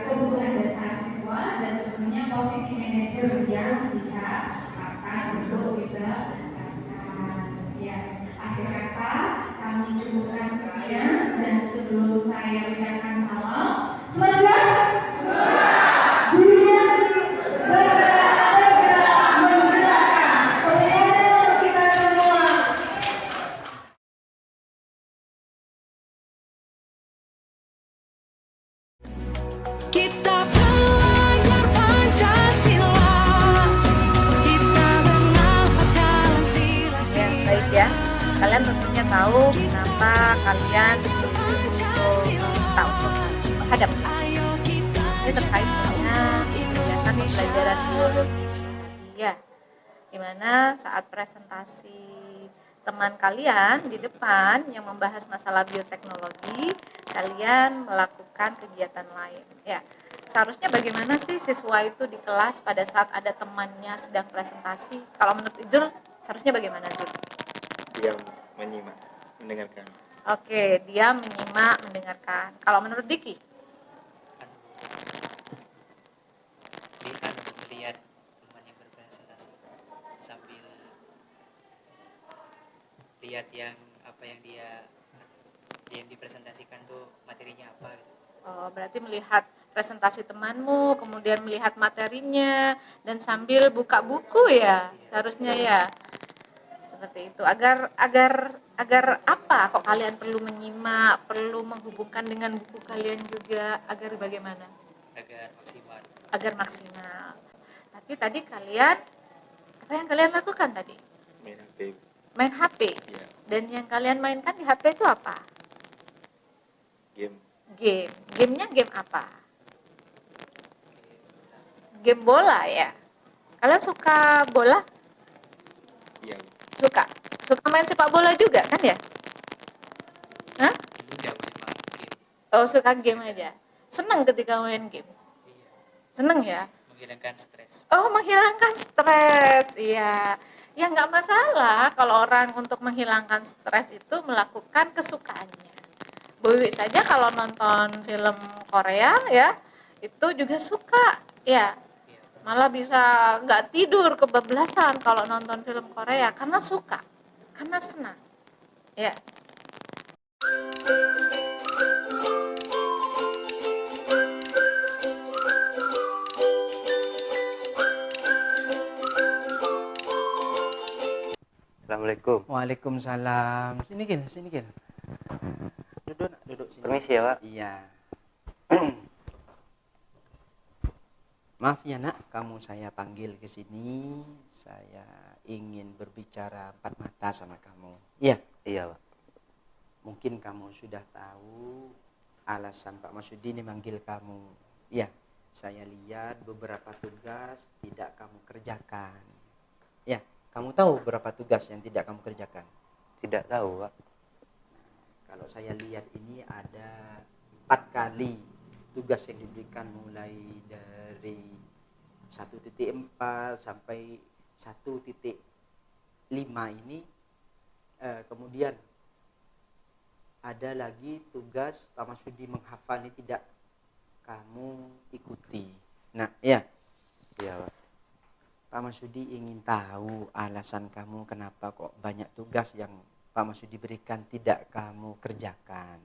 kebutuhan dasar siswa dan tentunya posisi manajer yang diharapkan untuk kita lakukan. Ya, akhir kata kami cukupkan sekian dan sebelum saya ucapkan salam, semangat! Kita belajar Pancasila, kita bernafas dalam sila-sila. Ya, baik ya. Kalian tentunya tahu kenapa kalian dituntut untuk tahu terhadap ini terkait dengan kegiatan pembelajaran biologi. Ya, dimana saat presentasi teman kalian di depan yang membahas masalah bioteknologi, kalian melakukan kegiatan lain. Ya, seharusnya bagaimana sih siswa itu di kelas pada saat ada temannya sedang presentasi? Kalau menurut Idul, seharusnya bagaimana, Zul? Dia menyimak, mendengarkan. Oke, dia menyimak, mendengarkan. Kalau menurut Diki? Melihat teman yang berpresentasi sambil lihat yang apa yang dia dipresentasikan tuh materinya apa gitu. Oh, berarti melihat presentasi temanmu, kemudian melihat materinya, dan sambil buka buku ya, seharusnya ya. Seperti itu. Agar apa kok kalian perlu menyimak, perlu menghubungkan dengan buku kalian juga, agar bagaimana? Agar maksimal. Tapi tadi kalian, apa yang kalian lakukan tadi? Main HP. Main HP? Ya. Dan yang kalian mainkan di HP itu apa? Game. Gamenya game apa? Game bola ya? Kalian suka bola? Iya. Suka main sepak bola juga kan ya? Hah? Oh, suka game aja. Senang ketika main game? Senang ya? Menghilangkan stres. Oh, menghilangkan stres. Iya. Ya nggak masalah kalau orang untuk menghilangkan stres itu melakukan kesukaannya. Bowie saja kalau nonton film Korea ya, itu juga suka ya. Malah bisa nggak tidur kebablasan kalau nonton film Korea karena suka, karena senang. Ya. Assalamualaikum. Waalaikumsalam. Sini Gil. Duduk sini. Permisi ya, Pak. Iya. Maaf ya nak, kamu saya panggil ke sini. Saya ingin berbicara empat mata sama kamu. Iya. Iya, Pak. Mungkin kamu sudah tahu alasan Pak Masudin manggil kamu. Iya. Saya lihat beberapa tugas tidak kamu kerjakan. Ya, kamu tahu berapa tugas yang tidak kamu kerjakan? Tidak tahu, Pak. Kalau saya lihat ini ada 4 kali tugas yang diberikan mulai dari 1.4 sampai 1.5 ini. Kemudian ada lagi tugas Pak Masudi menghafal ini tidak kamu ikuti. Nah, ya. Iya, Pak. Pak Masudi ingin tahu alasan kamu kenapa kok banyak tugas yang Pak Masudi berikan tidak kamu kerjakan.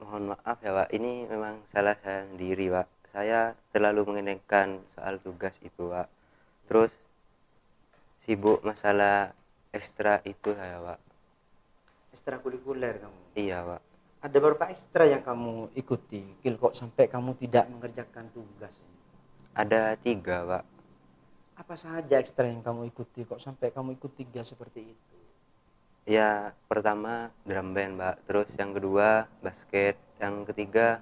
Mohon maaf ya, Pak. Ini memang salah saya sendiri, Pak. Saya selalu menginginkan soal tugas itu, Pak. Terus sibuk masalah ekstra itu saya, Pak. Ekstrakurikuler kamu? Iya, Pak. Ada beberapa ekstra yang kamu ikuti, Kil, kok sampai kamu tidak mengerjakan tugas ini? Ada 3, Pak. Apa saja ekstra yang kamu ikuti, kok sampai kamu ikut 3 seperti itu? Ya, pertama drum band, Pak. Terus yang kedua basket, yang ketiga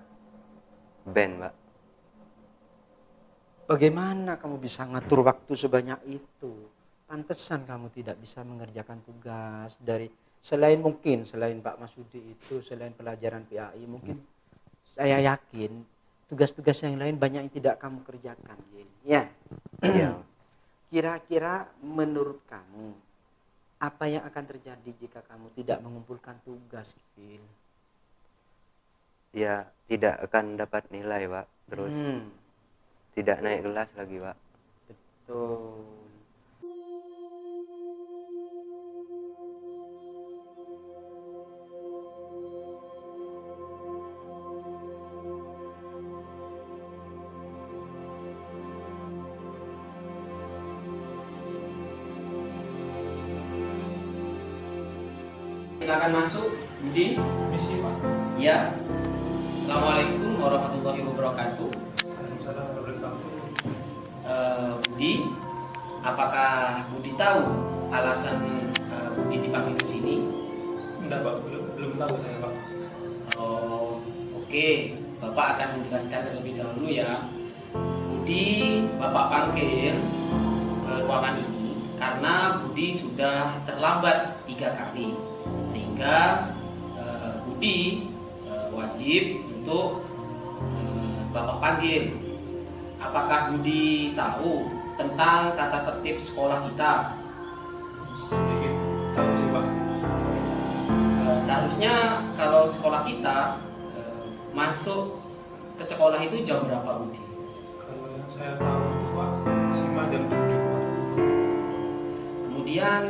band, Pak. Bagaimana kamu bisa ngatur waktu sebanyak itu? Pantesan kamu tidak bisa mengerjakan tugas dari selain Pak Masudi itu, selain pelajaran PAI, mungkin saya yakin tugas-tugas yang lain banyak yang tidak kamu kerjakan. Ya. Iya. Kira-kira menurut kamu apa yang akan terjadi jika kamu tidak mengumpulkan tugas, Gil? Ya, tidak akan dapat nilai, Pak. Terus tidak naik kelas lagi, Pak. Betul. Silakan masuk, Budi. Misi, Pak. Ya. Assalamualaikum warahmatullahi wabarakatuh. Budi, apakah Budi tahu alasan Budi dipanggil ke sini? Enggak, Pak. Belum tahu saya, Pak. Oh, oke. Bapak akan menjelaskan terlebih dahulu ya. Budi, Bapak panggil ke ruangan ini karena Budi sudah terlambat 3 kali. Sehingga Budi wajib untuk Bapak panggil. Apakah Budi tahu tentang tata tertib sekolah kita? Sedikit tahu sih, Pak. Seharusnya kalau sekolah kita masuk ke sekolah itu jam berapa, Budi? Kalau yang saya tahu itu, Pak, maksimal jam 7, Pak. Kemudian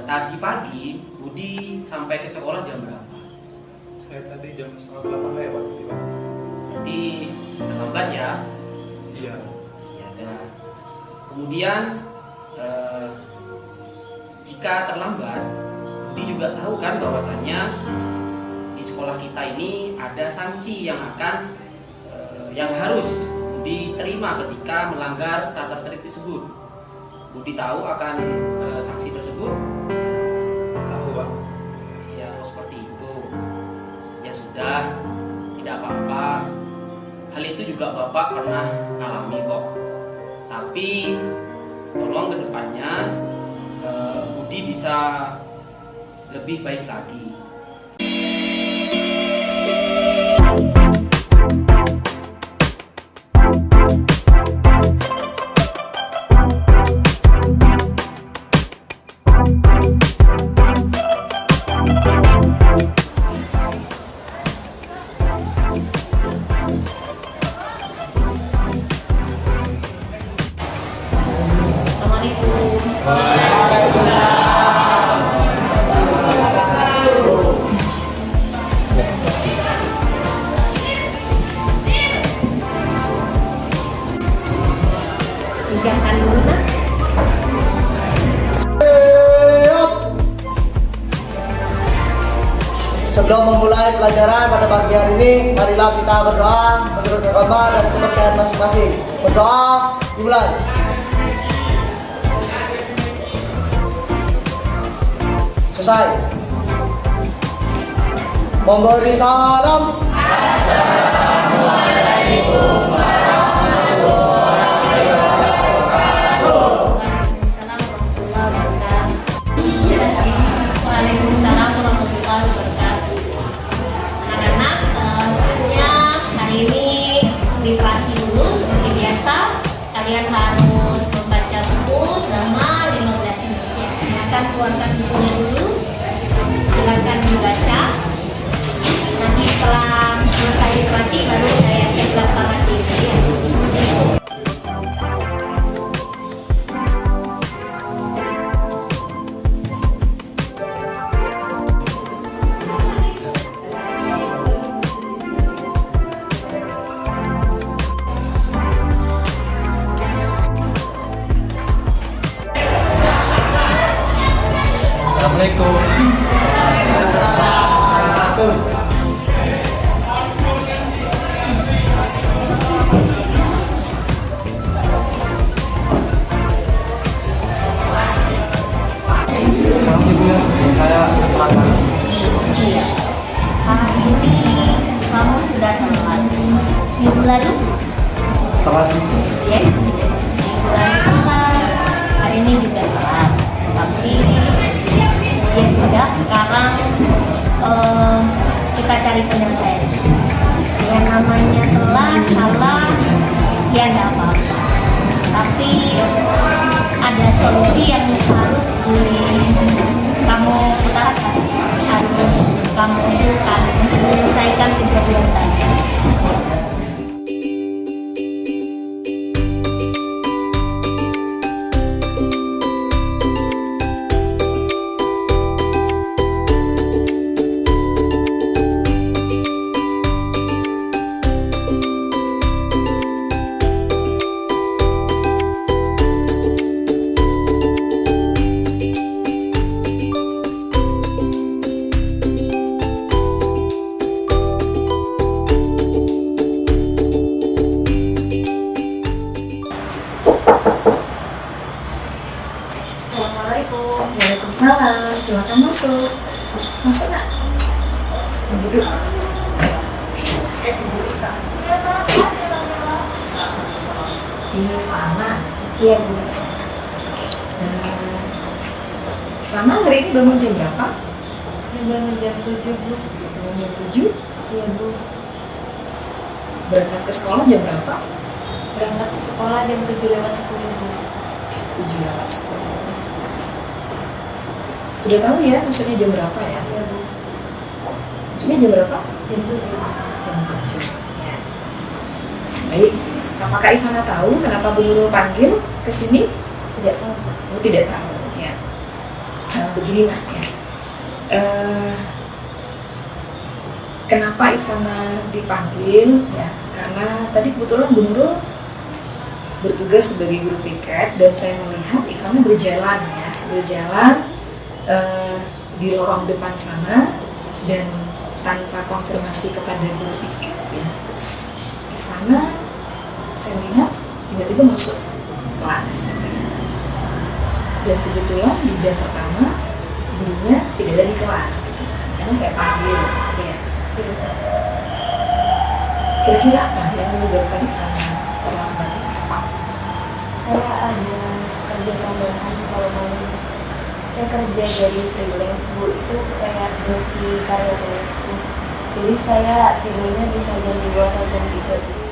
tadi pagi Budi sampai ke sekolah jam berapa? Saya tadi jam 7:30 lewat, Pak. Berarti terlambat ya? Iya. Ya, dah. Kemudian jika terlambat, Budi juga tahu kan bahwasannya di sekolah kita ini ada sanksi yang akan yang harus diterima ketika melanggar tata tertib tersebut. Budi tahu akan sanksi tersebut? Tahu, Pak. Ya, seperti itu. Ya sudah, tidak apa-apa. Hal itu juga Bapak pernah ngalami kok. Tapi tolong ke depannya Budi bisa lebih baik lagi. Siapkan dulu, Nak. Sebelum memulai pelajaran pada pagi hari ini, marilah kita berdoa menurut agama dan kepercayaan masing-masing. Berdoa dimulai. Selesai. Memberi salam. Assalamualaikum warahmatullahi wabarakatuh. Waalaikumsalam warahmatullahi wabarakatuh. Anak-anak, saatnya hari ini literasi dulu seperti biasa. Kalian harus membaca buku selama 15 menit. Silakan keluarkan bukunya dulu. Silakan juga Assalamualaikum. Kamu sudah telat. Minggu lalu? Telat. Ya. Minggu lalu telat. Hari ini juga telat. Tapi ya sudah. Sekarang kita cari penyelesaian. Yang namanya telat, salah, ya nggak apa-apa. Tapi ada solusi yang harus kamu utarakan, harus kamu usulkan untuk menyelesaikan kejadian tadi. Assalamualaikum. Waalaikumsalam. Silakan masuk. Masuk nak? Duduk. Ini Fana. Iya Bu. Fana hari ini bangun jam berapa? Bangun jam 7 Bu. Bangun jam 7? Iya Bu. Berangkat ke sekolah jam berapa? Berangkat ke sekolah jam 7:10 Bu. 7:10. Sudah tahu ya maksudnya jam berapa ya? Iya Bu. Maksudnya jam berapa? Jam 7. Jam 7. Ya. Baik. Apakah Ivana tahu kenapa Bu Nurul panggil ke sini? Tidak tahu. Oh, tidak tahu. Ya. Begini nak ya. Kenapa Ivana dipanggil? Ya, karena tadi kebetulan Bu Nurul bertugas sebagai guru piket dan saya melihat Ivana berjalan ya, di lorong depan sana dan tanpa konfirmasi kepada guru piket ya. Ivana saya lihat tiba-tiba masuk kelas gitu ya. Dan kebetulan di jam pertama gurunya tidak ada di kelas gitu. Karena saya panggil gitu ya. Kira-kira apa yang menyebabkan Ivana terlambat? Saya ada kerja tambahan kalau malam. Saya kerja jadi freelance Bu, itu kayak joki karya tulis Bu. Jadi saya tidurnya bisa jam 2 atau jam 3 Bu.